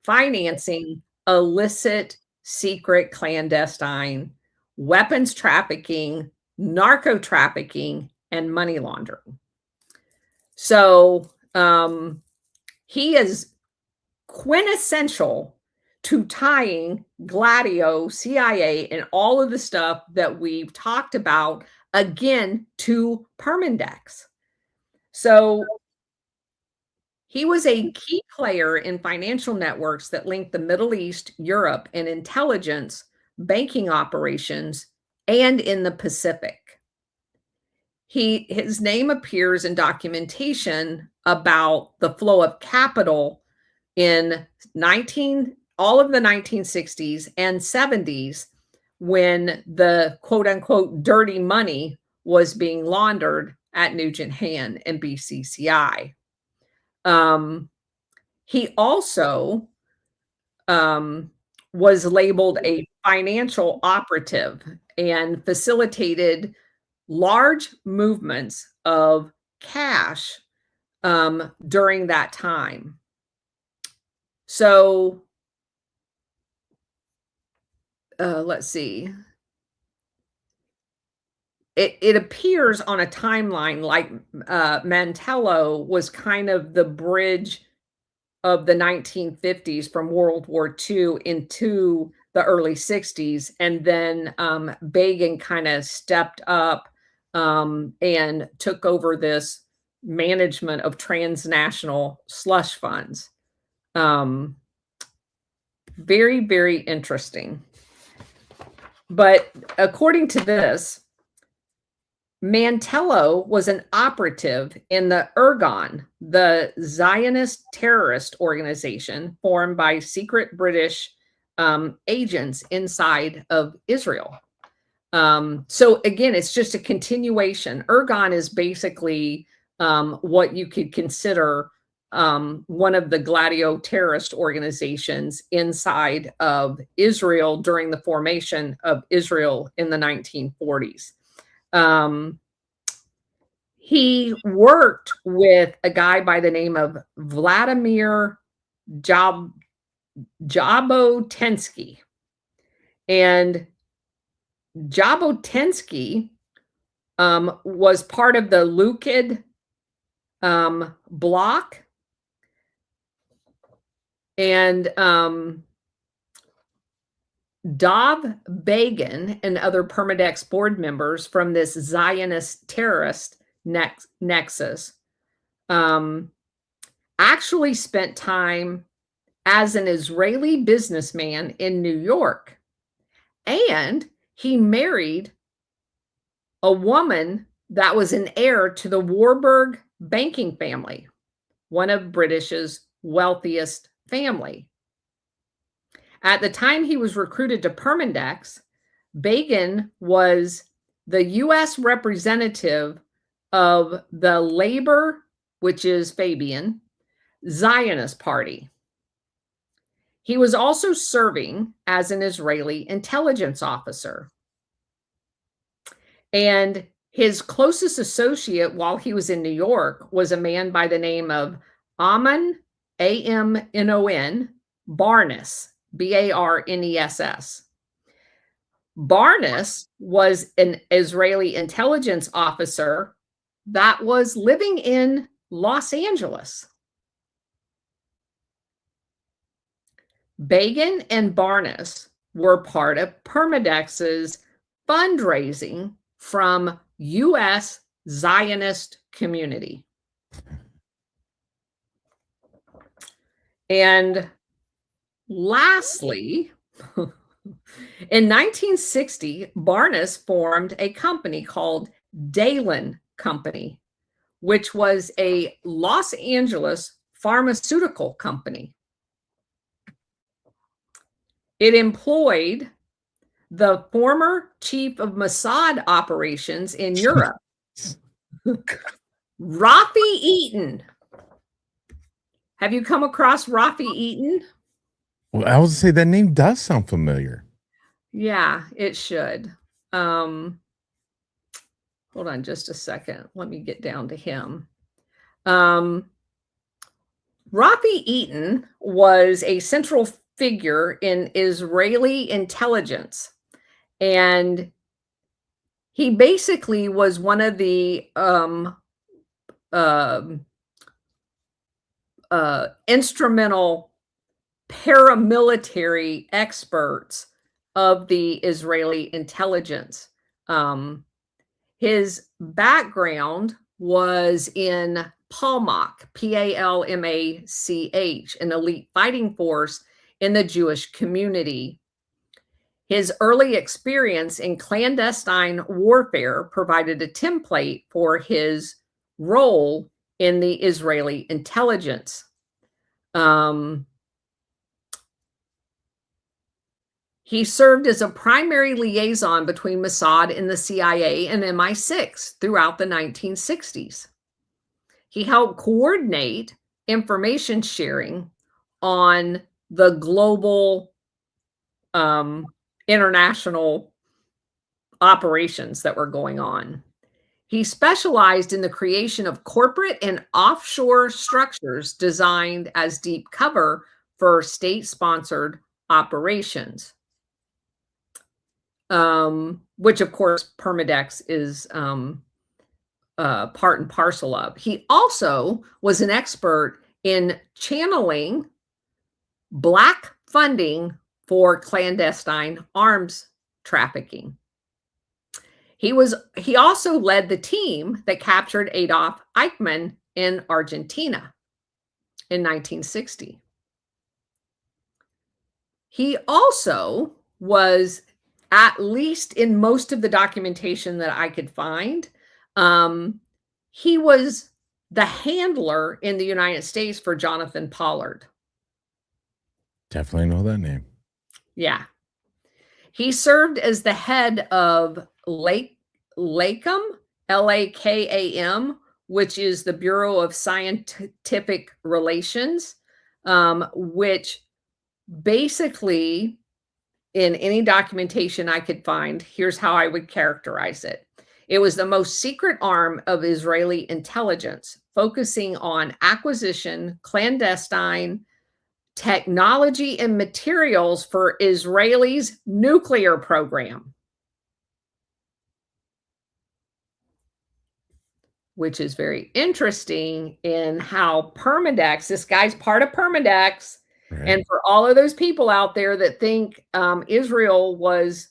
financing illicit, secret, clandestine weapons trafficking, narco trafficking, and money laundering. So he is quintessential to tying Gladio, CIA, and all of the stuff that we've talked about again to Permindex. So he was a key player in financial networks that linked the Middle East, Europe, and intelligence banking operations, and in the Pacific. His name appears in documentation about the flow of capital in all of the 1960s and 70s, when the quote unquote dirty money was being laundered at Nugent Hand and BCCI. He also was labeled a financial operative and facilitated large movements of cash during that time. So let's see. It appears on a timeline like Mantello was kind of the bridge of the 1950s from World War II into the early 60s. And then Bagan kind of stepped up and took over this management of transnational slush funds. Very, very interesting. But according to this, Mantello was an operative in the Irgun, the Zionist terrorist organization formed by secret British agents inside of Israel. So again, it's just a continuation. Irgun is basically what you could consider one of the Gladio terrorist organizations inside of Israel during the formation of Israel in the 1940s. He worked with a guy by the name of Vladimir Jabotinsky. And Jabotinsky was part of the Lukid bloc. And Dov Bagan and other Permindex board members from this Zionist terrorist nexus actually spent time as an Israeli businessman in New York. And he married a woman that was an heir to the Warburg banking family, one of British's wealthiest family. At the time he was recruited to Permindex, Bagan was the U.S. representative of the Labor, which is Fabian, Zionist Party. He was also serving as an Israeli intelligence officer. And His closest associate while he was in New York was a man by the name of Amnon, Amnon, Barness, Barness. Barness was an Israeli intelligence officer that was living in Los Angeles. Begin and Barness were part of Permindex's fundraising from U.S. Zionist community. And lastly, in 1960, Barness formed a company called Dalen Company, which was a Los Angeles pharmaceutical company. It employed the former chief of Mossad operations in Europe, Rafi Eaton. Have you come across Rafi Eaton? Well, I was to say that name does sound familiar. Yeah, it should. Hold on just a second. Let me get down to him. Rafi Eaton was a central figure in Israeli intelligence. And he basically was one of the instrumental paramilitary experts of the Israeli intelligence. His background was in Palmach, Palmach, an elite fighting force in the Jewish community. His early experience in clandestine warfare provided a template for his role in the Israeli intelligence. He served as a primary liaison between Mossad and the CIA and MI6 throughout the 1960s. He helped coordinate information sharing on the global international operations that were going on. He specialized in the creation of corporate and offshore structures designed as deep cover for state-sponsored operations, which of course Permindex is part and parcel of. He also was an expert in channeling Black funding for clandestine arms trafficking. He also led the team that captured Adolf Eichmann in Argentina in 1960. He also was, at least in most of the documentation that I could find, he was the handler in the United States for Jonathan Pollard. Definitely know that name. Yeah. He served as the head of LACAM, LAKAM, which is the Bureau of Scientific Relations, which basically, in any documentation I could find, here's how I would characterize it. It was the most secret arm of Israeli intelligence, focusing on acquisition, clandestine technology and materials for Israel's nuclear program, which is very interesting in how Permindex, this guy's part of Permindex, right. And for all of those people out there that think Israel was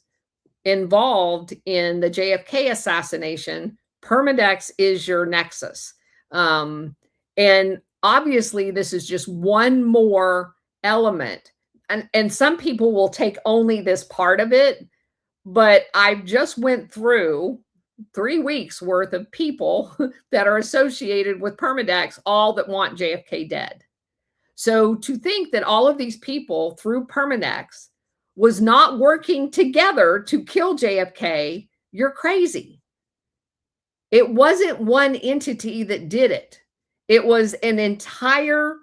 involved in the JFK assassination, Permindex is your nexus. And obviously, this is just one more element. And some people will take only this part of it, but I just went through 3 weeks worth of people that are associated with Permindex, all that want JFK dead. So to think that all of these people through Permindex was not working together to kill JFK, you're crazy. It wasn't one entity that did it. It was an entire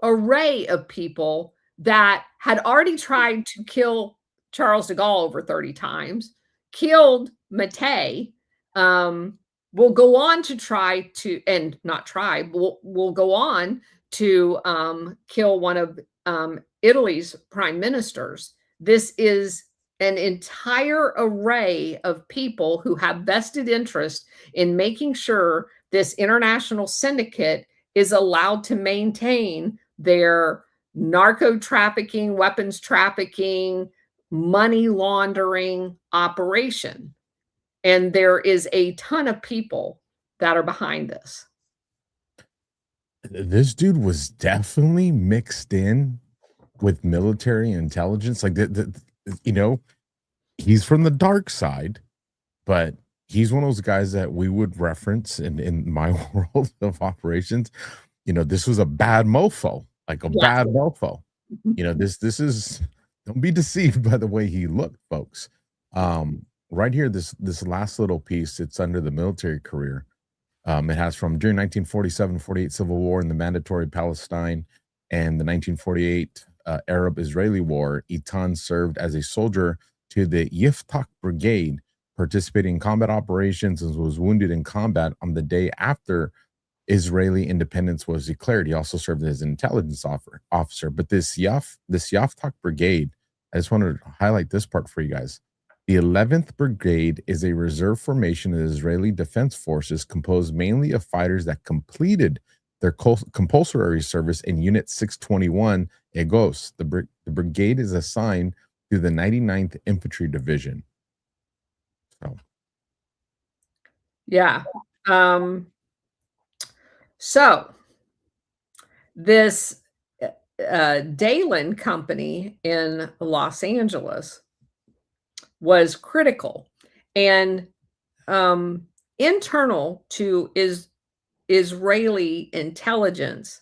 array of people that had already tried to kill Charles de Gaulle over 30 times, killed Mattei, will go on to try to, and not try, will go on to kill one of Italy's prime ministers. This is an entire array of people who have vested interest in making sure this international syndicate is allowed to maintain their narco trafficking, weapons trafficking, money laundering operation. And there is a ton of people that are behind this. This dude was definitely mixed in with military intelligence. Like, you know, he's from the dark side, but he's one of those guys that we would reference in my world of operations. You know, this was a bad mofo, like a bad mofo. You know, this is, don't be deceived by the way he looked, folks. Right here, this last little piece, it's under the military career. It has from during 1947-48 Civil War and the Mandatory Palestine and the 1948 Arab-Israeli War. Eitan served as a soldier to the Yiftach Brigade, participating in combat operations, and was wounded in combat on the day after Israeli independence was declared. He also served as an intelligence officer. But this Yiftach Brigade, I just wanted to highlight this part for you guys. The 11th Brigade is a reserve formation of the Israeli Defense Forces composed mainly of fighters that completed their compulsory service in Unit 621 Egos. The brigade is assigned to the 99th Infantry Division. So, yeah. So this Dalen company in Los Angeles was critical and internal to Israeli intelligence.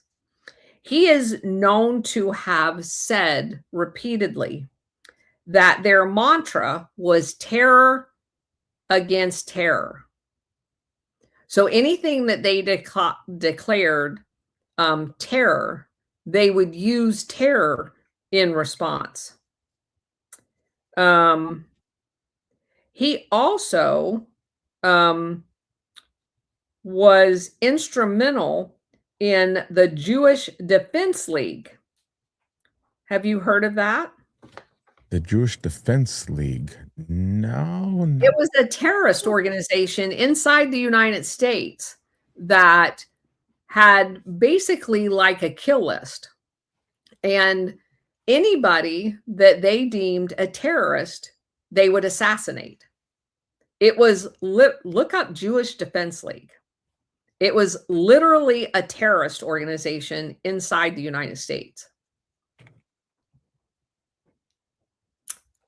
He is known to have said repeatedly that their mantra was terror against terror. So anything that they declared terror, they would use terror in response. He also was instrumental in the Jewish Defense League. Have you heard of that? The Jewish Defense League? No. It was a terrorist organization inside the United States that had basically like a kill list. And anybody that they deemed a terrorist, they would assassinate. It was, look up Jewish Defense League. It was literally a terrorist organization inside the United States.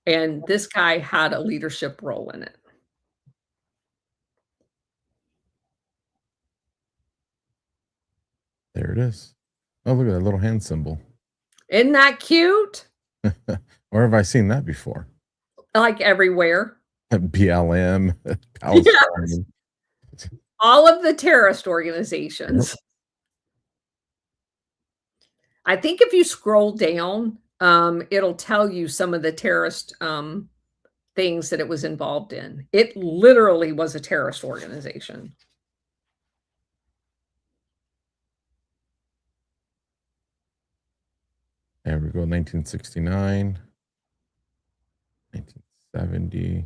And this guy had a leadership role in it. There it is. Oh, look at that little hand symbol. Isn't that cute? Where have I seen that before? Like everywhere. BLM, Palestine. Yes. All of the terrorist organizations. Yep. I think if you scroll down, it'll tell you some of the terrorist things that it was involved in. It literally was a terrorist organization. There we go, 1969, 1970.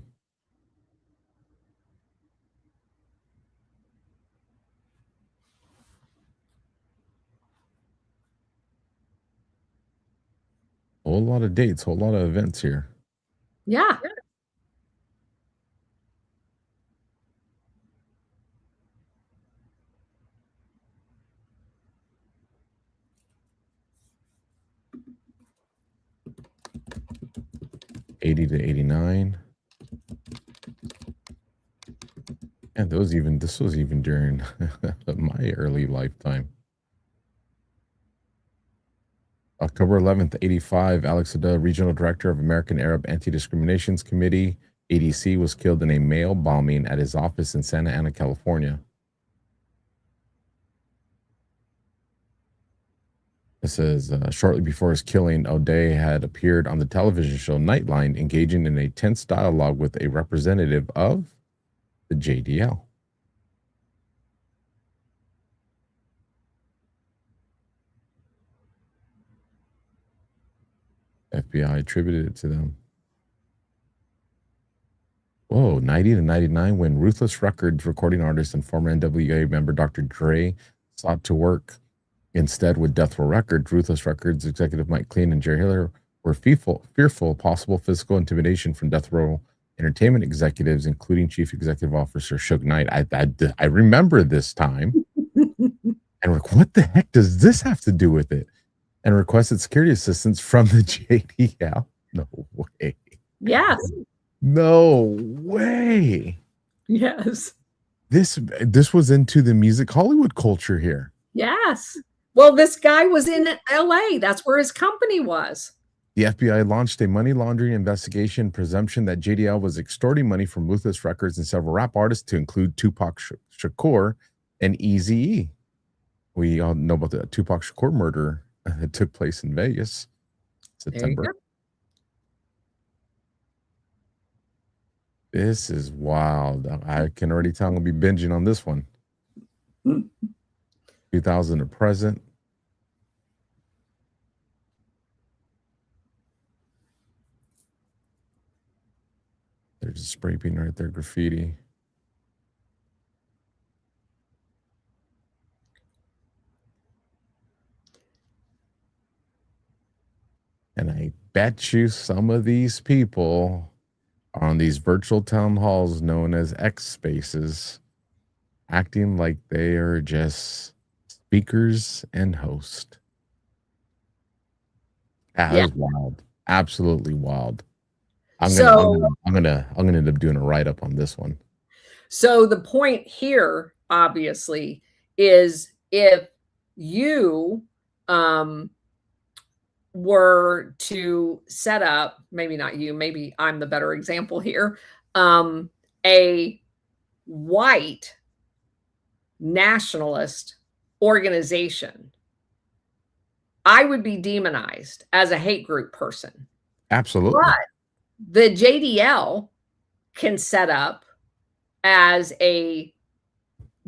Whole lot of dates, whole lot of events here. Yeah. '80 to '89. And this was even during my early lifetime. October 11th, 85, Alex Sada, Regional Director of American Arab Anti-Discriminations Committee, ADC, was killed in a mail bombing at his office in Santa Ana, California. It says, shortly before his killing, O'Day had appeared on the television show Nightline, engaging in a tense dialogue with a representative of the JDL. FBI attributed it to them. Whoa, 90 to 99, when Ruthless Records recording artist and former NWA member Dr. Dre sought to work instead with Death Row Records, Ruthless Records executive Mike Clean and Jerry Hiller were fearful of possible physical intimidation from Death Row Entertainment executives, including Chief Executive Officer Suge Knight. I remember this time. And what the heck does this have to do with it? And requested security assistance from the JDL. No way. Yes. No way. Yes. This was into the music Hollywood culture here. Yes. Well, this guy was in LA. That's where his company was. The FBI launched a money laundering investigation, presumption that JDL was extorting money from Ruthless Records and several rap artists, to include Tupac Shakur and Eazy-E. We all know about the Tupac Shakur murder that took place in Vegas, September. This is wild. I can already tell I'm going to be binging on this one. 2000 to present. There's a spray paint right there, graffiti. And I bet you some of these people are on these virtual town halls known as X Spaces, acting like they are just speakers and hosts. That is wild. Absolutely wild. I'm gonna end up doing a write-up on this one. So the point here, obviously, is if you were to set up, maybe not you, maybe I'm the better example here, a white nationalist organization, I would be demonized as a hate group person. Absolutely. But the JDL can set up as a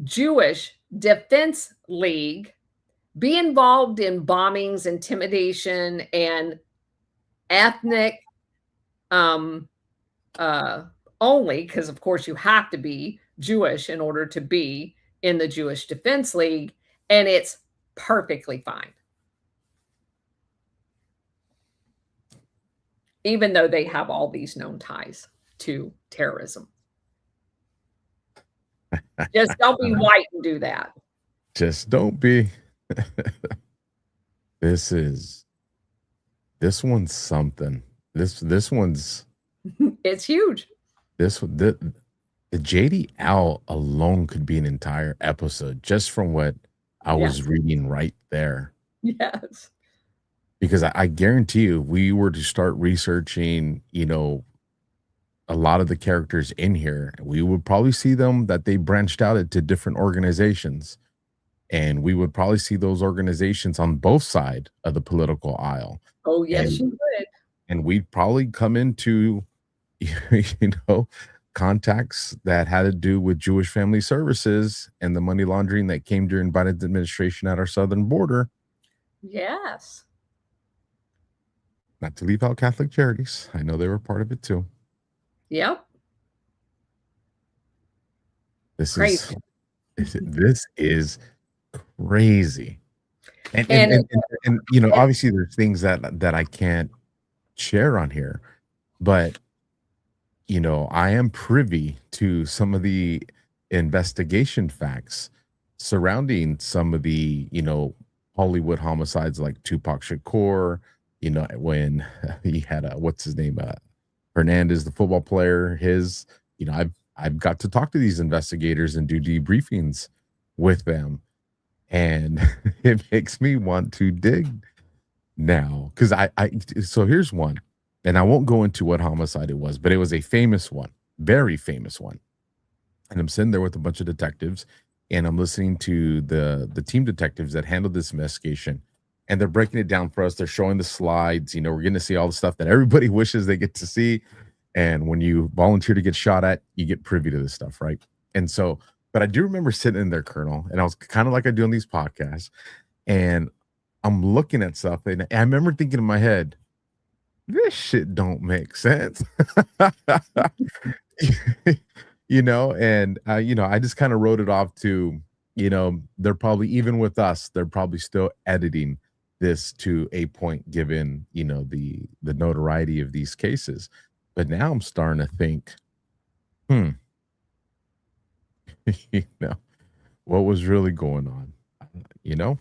Jewish Defense League, be involved in bombings, intimidation, and ethnic only, because of course you have to be Jewish in order to be in the Jewish Defense League, and it's perfectly fine. Even though they have all these known ties to terrorism. Just don't be white and do that. Just don't be. This one's something. This one's it's huge. The JDL alone could be an entire episode just from what I was reading right there. Yes. Because I guarantee you, if we were to start researching, a lot of the characters in here, we would probably see them that they branched out into different organizations. And we would probably see those organizations on both sides of the political aisle. Oh, yes, you would. And we'd probably come into, contacts that had to do with Jewish Family Services and the money laundering that came during Biden's administration at our southern border. Yes. Not to leave out Catholic Charities. I know they were part of it too. Yep. This is crazy. And obviously there's things that I can't share on here, but I am privy to some of the investigation facts surrounding some of the, Hollywood homicides like Tupac Shakur, when he had what's his name? Hernandez, the football player, I've got to talk to these investigators and do debriefings with them. And it makes me want to dig now. Because so here's one. And I won't go into what homicide it was, but it was a famous one, very famous one. And I'm sitting there with a bunch of detectives, and I'm listening to the team detectives that handled this investigation. And they're breaking it down for us. They're showing the slides. We're getting to see all the stuff that everybody wishes they get to see. And when you volunteer to get shot at, you get privy to this stuff, right? And so, but I do remember sitting in there, Colonel, and I was kind of like I do on these podcasts, and I'm looking at stuff, and I remember thinking in my head, this shit don't make sense. You know, and you know, I just kind of wrote it off to, you know, they're probably, even with us, they're probably still editing this to a point, given, you know, the notoriety of these cases. But now I'm starting to think, you know, what was really going on, you know?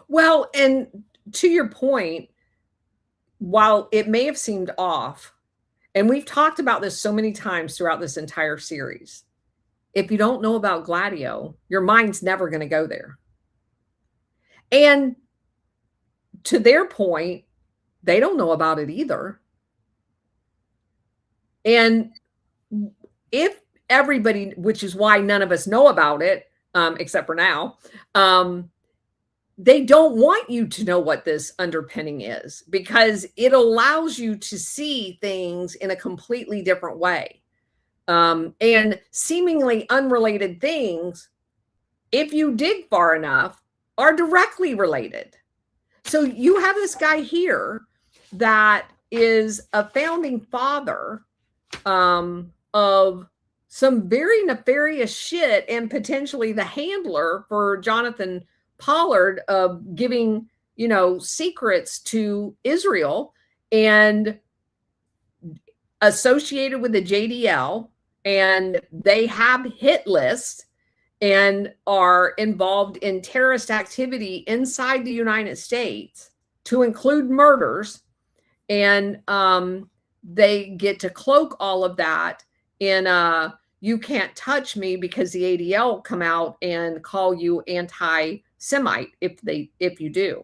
Well, and to your point, while it may have seemed off, and we've talked about this so many times throughout this entire series, if you don't know about Gladio, your mind's never going to go there. And to their point, they don't know about it either. And if everybody, which is why none of us know about it, except for now, they don't want you to know what this underpinning is, because it allows you to see things in a completely different way. And seemingly unrelated things, if you dig far enough, are directly related. So you have this guy here that is a founding father of some very nefarious shit, and potentially the handler for Jonathan Pollard of giving, you know, secrets to Israel, and associated with the JDL, and they have hit lists and are involved in terrorist activity inside the United States, to include murders. And they get to cloak all of that in you can't touch me, because the ADL come out and call you anti-Semite if you do.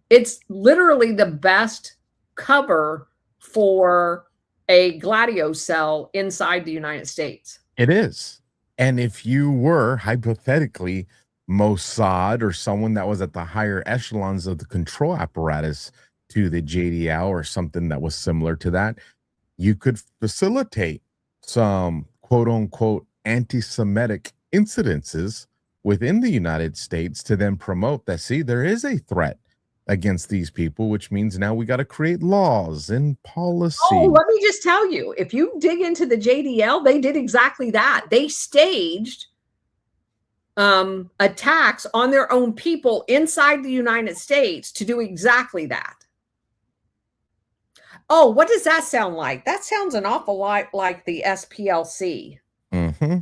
It's literally the best cover for a Gladio cell inside the United States. It is. And if you were hypothetically Mossad or someone that was at the higher echelons of the control apparatus to the JDL or something that was similar to that, you could facilitate some quote unquote anti-Semitic incidences within the United States to then promote that, see, there is a threat against these people, which means now we got to create laws and policy. Oh, let me just tell you, if you dig into the JDL, they did exactly that. They staged attacks on their own people inside the United States to do exactly that. Oh, what does that sound like? That sounds an awful lot like the SPLC. Mm-hmm.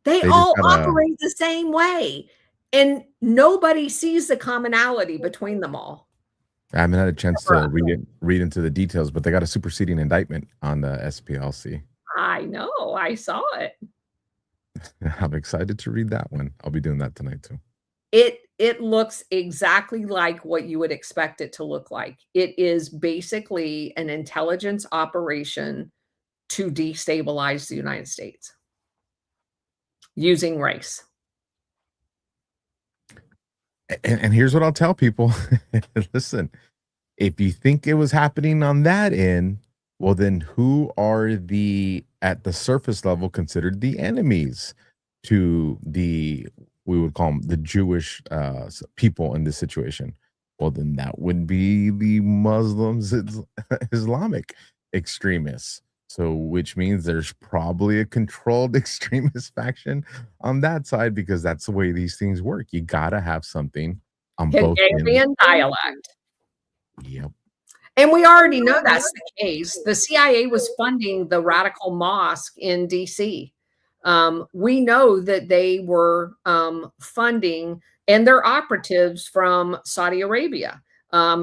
They all operate the same way, and nobody sees the commonality between them all. I haven't had a chance to read into the details, but they got a superseding indictment on the SPLC. I know. I saw it. I'm excited to read that one. I'll be doing that tonight too. It looks exactly like what you would expect it to look like. It is basically an intelligence operation to destabilize the United States using race. And here's what I'll tell people. Listen, if you think it was happening on that end, well, then who are at the surface level considered the enemies to we would call them the Jewish people in this situation? Well, then that would be the Muslims, Islamic extremists. So, which means there's probably a controlled extremist faction on that side, because that's the way these things work. You got to have something on both Hungarian dialect. Yep. And we already know that's the case. The CIA was funding the radical mosque in DC. We know that they were funding, and their operatives from Saudi Arabia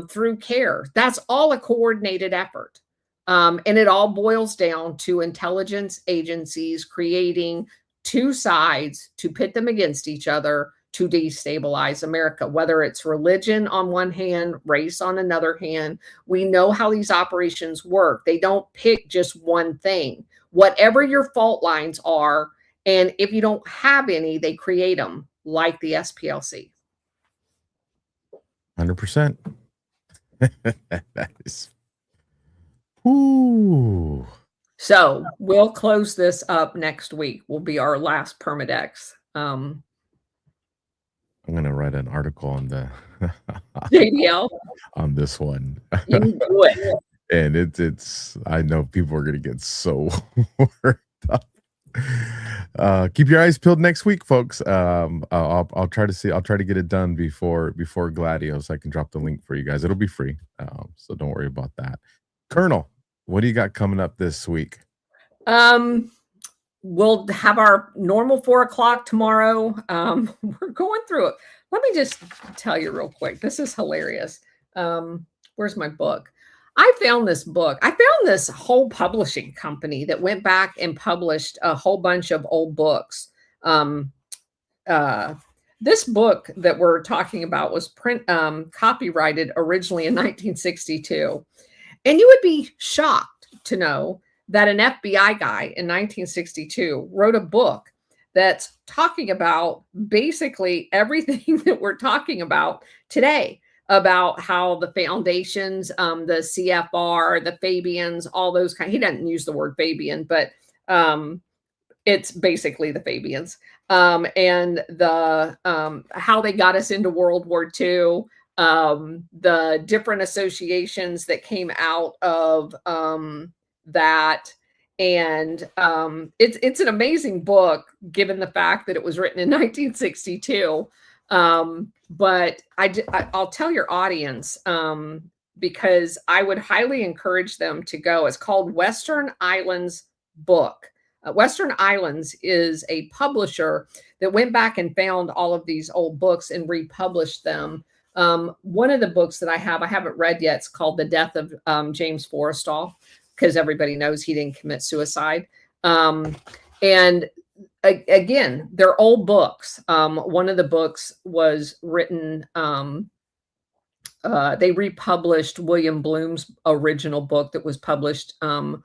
through CARE. That's all a coordinated effort. And it all boils down to intelligence agencies creating two sides to pit them against each other to destabilize America, whether it's religion on one hand, race on another hand. We know how these operations work. They don't pick just one thing. Whatever your fault lines are, and if you don't have any, they create them, like the SPLC. 100%. That is. Ooh. So we'll close this up next week. Will be our last Permindex. I'm gonna write an article on the JDL. on this one. You can do it. And it's I know people are gonna get so worked up. Keep your eyes peeled next week, folks. I'll try to get it done before Gladio, so I can drop the link for you guys. It'll be free, so don't worry about that. Colonel, what do you got coming up this week? We'll have our normal 4 o'clock tomorrow. We're going through it. Let me just tell you real quick. This is hilarious. Where's my book? I found this book. I found this whole publishing company that went back and published a whole bunch of old books. This book that we're talking about was copyrighted originally in 1962. And you would be shocked to know that an FBI guy in 1962 wrote a book that's talking about basically everything that we're talking about today, about how the foundations, the CFR, the Fabians, all those he doesn't use the word Fabian, but it's basically the Fabians, and the how they got us into World War II, the different associations that came out of that. And it's an amazing book, given the fact that it was written in 1962. But I'll tell your audience, because I would highly encourage them to go. It's called Western Islands Book. Western Islands is a publisher that went back and found all of these old books and republished them. One of the books that I haven't read yet. It's called The Death of James Forrestal, because everybody knows he didn't commit suicide. And again, they're old books. One of the books was written, they republished William Bloom's original book that was published a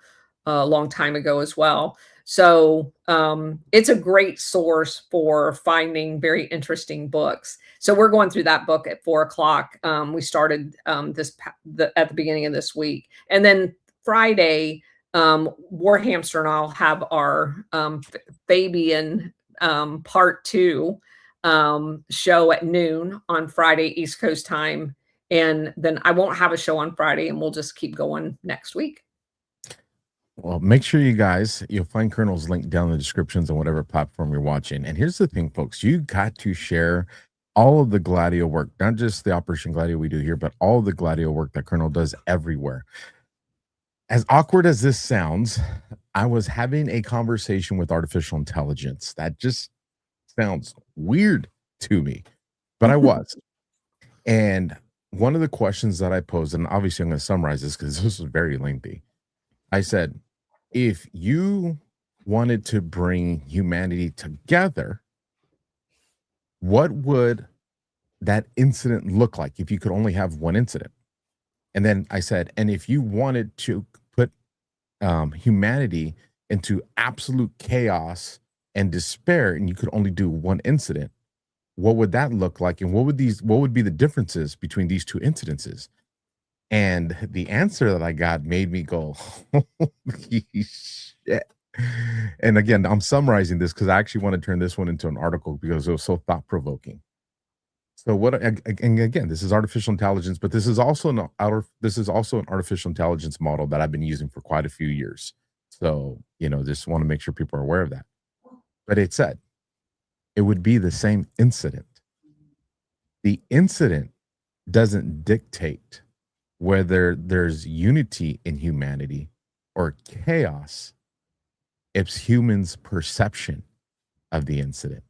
long time ago as well. So it's a great source for finding very interesting books. So we're going through that book at 4 o'clock. We started at the beginning of this week. And then Friday, Warhamster and I'll have our Fabian part 2 show at noon on Friday, East Coast time. And then I won't have a show on Friday, and we'll just keep going next week. Well, make sure you'll find Colonel's link down in the descriptions on whatever platform you're watching. And here's the thing, folks, you got to share all of the Gladio work, not just the Operation Gladio we do here, but all of the Gladio work that Colonel does everywhere. As awkward as this sounds, I was having a conversation with artificial intelligence. That just sounds weird to me, but I was. And one of the questions that I posed, and obviously I'm going to summarize this because this is very lengthy. I said, if you wanted to bring humanity together, what would that incident look like if you could only have one incident? And then I said, and if you wanted to put humanity into absolute chaos and despair, and you could only do one incident, what would that look like? And what would be the differences between these two incidences? And the answer that I got made me go, holy shit. And again, I'm summarizing this because I actually want to turn this one into an article because it was so thought-provoking. So and again, this is artificial intelligence, but this is also an artificial intelligence model that I've been using for quite a few years. So, just want to make sure people are aware of that. But it said it would be the same incident. The incident doesn't dictate whether there's unity in humanity or chaos. It's humans' perception of the incident.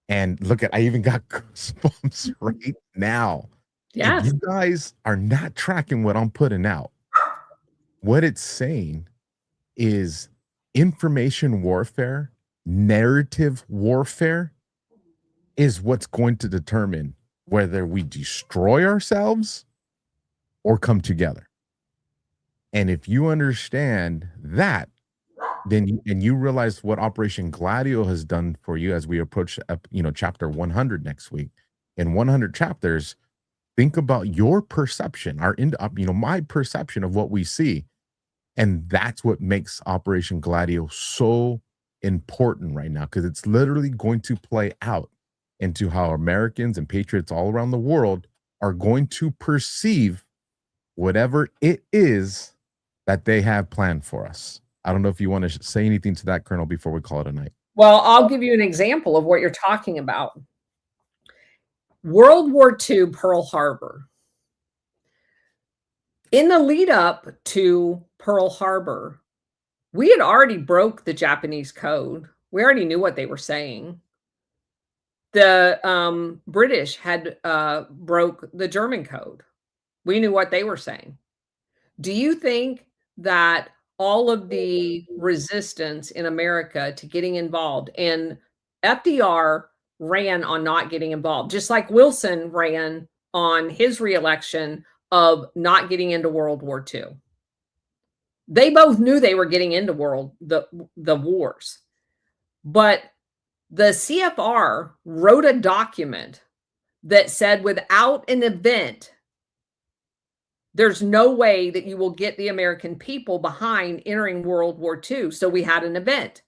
And look I even got goosebumps right now. Yeah. You guys are not tracking what I'm putting out. What it's saying is information warfare, narrative warfare is what's going to determine whether we destroy ourselves or come together. And if you understand that, then you realize what Operation Gladio has done for you as we approach chapter 100 next week. In 100 chapters, Think about your perception, my perception of what we see. And that's what makes Operation Gladio so important right now, because it's literally going to play out into how Americans and patriots all around the world are going to perceive whatever it is that they have planned for us. I don't know if you want to say anything to that, Colonel, before we call it a night. Well, I'll give you an example of what you're talking about. World War II, Pearl Harbor. In the lead up to Pearl Harbor, we had already broke the Japanese code. We already knew what they were saying. The British had broke the German code. We knew what they were saying. Do you think that all of the resistance in America to getting involved, and FDR ran on not getting involved, just like Wilson ran on his reelection of not getting into World War II. They both knew they were getting into the wars. But the CFR wrote a document that said without an event, there's no way that you will get the American people behind entering World War II. So we had an event.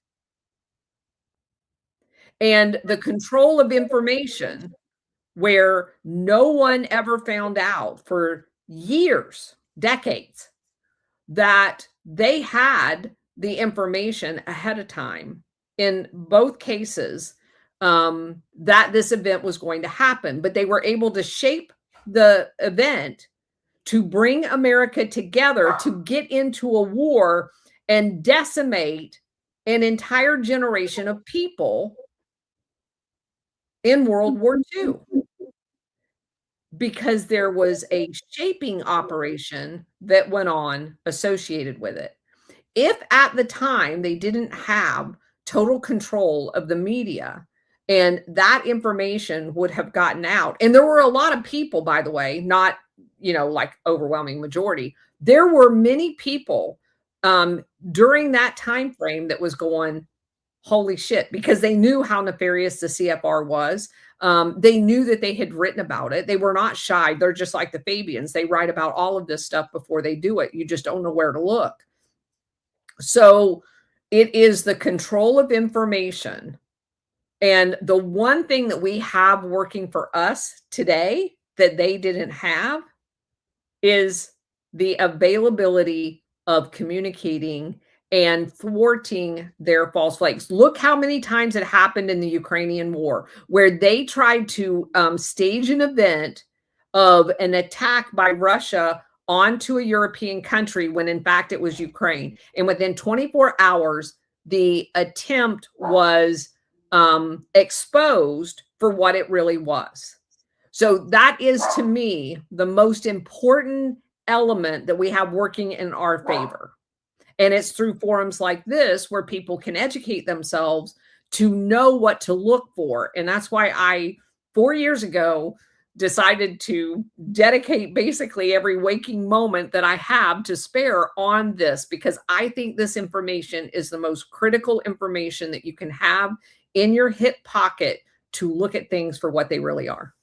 And the control of information, where no one ever found out for years, decades, that they had the information ahead of time in both cases, that this event was going to happen. But they were able to shape the event to bring America together to get into a war and decimate an entire generation of people in World War II, because there was a shaping operation that went on associated with it. If at the time they didn't have total control of the media, and that information would have gotten out, and there were a lot of people, by the way, not, like overwhelming majority, there were many people during that time frame that was going, holy shit, because they knew how nefarious the CFR was. They knew that they had written about it. They were not shy. They're just like the Fabians. They write about all of this stuff before they do it. You just don't know where to look. So it is the control of information. And the one thing that we have working for us today that they didn't have is the availability of communicating and thwarting their false flags. Look how many times it happened in the Ukrainian war, where they tried to stage an event of an attack by Russia onto a European country when in fact it was Ukraine. And within 24 hours, the attempt was exposed for what it really was. So that is, to me, the most important element that we have working in our favor. And it's through forums like this where people can educate themselves to know what to look for. And that's why I, 4 years ago, decided to dedicate basically every waking moment that I have to spare on this, because I think this information is the most critical information that you can have in your hip pocket to look at things for what they really are.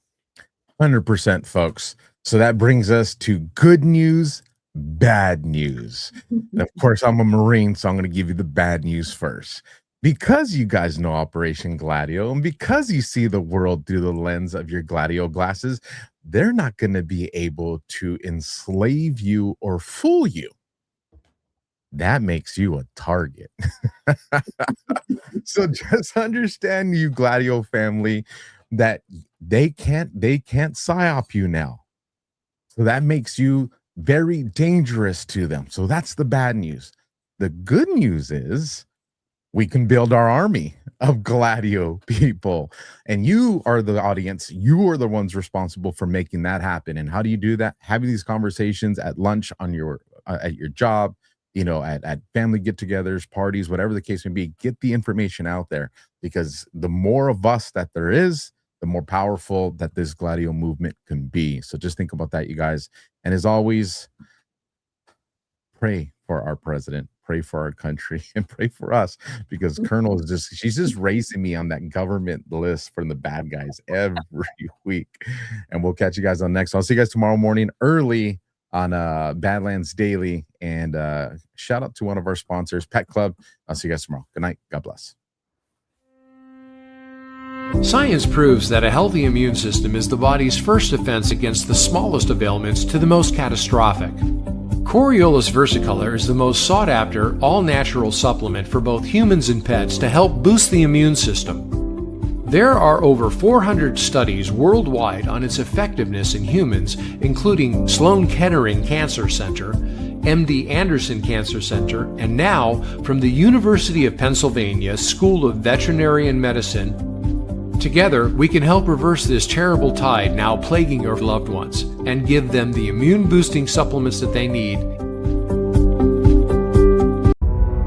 100%, folks. So that brings us to good news, bad news. Of course, I'm a Marine, so I'm going to give you the bad news first. Because you guys know Operation Gladio, and because you see the world through the lens of your Gladio glasses, they're not going to be able to enslave you or fool you. That makes you a target. So just understand, you Gladio family, that they can't psyop you now. So that makes you very dangerous to them. So that's the bad news. The good news is we can build our army of Gladio people. And you are the audience. You are the ones responsible for making that happen. And how do you do that? Having these conversations at lunch, on your at your job, at family get-togethers, parties, whatever the case may be. Get the information out there, because the more of us that there is, the more powerful that this Gladio movement can be. So just think about that, you guys. And as always, pray for our president. pray for our country and pray for us, because Colonel is she's just raising me on that government list from the bad guys every week. And we'll catch you guys on next. I'll see you guys tomorrow morning early on Badlands Daily. And shout out to one of our sponsors, Pet Club. I'll see you guys tomorrow. Good night. God bless. Science proves that a healthy immune system is the body's first defense against the smallest of ailments to the most catastrophic. Coriolus versicolor is the most sought-after, all-natural supplement for both humans and pets to help boost the immune system. There are over 400 studies worldwide on its effectiveness in humans, including Sloan Kettering Cancer Center, MD Anderson Cancer Center, and now from the University of Pennsylvania School of Veterinary Medicine. Together, we can help reverse this terrible tide now plaguing your loved ones and give them the immune-boosting supplements that they need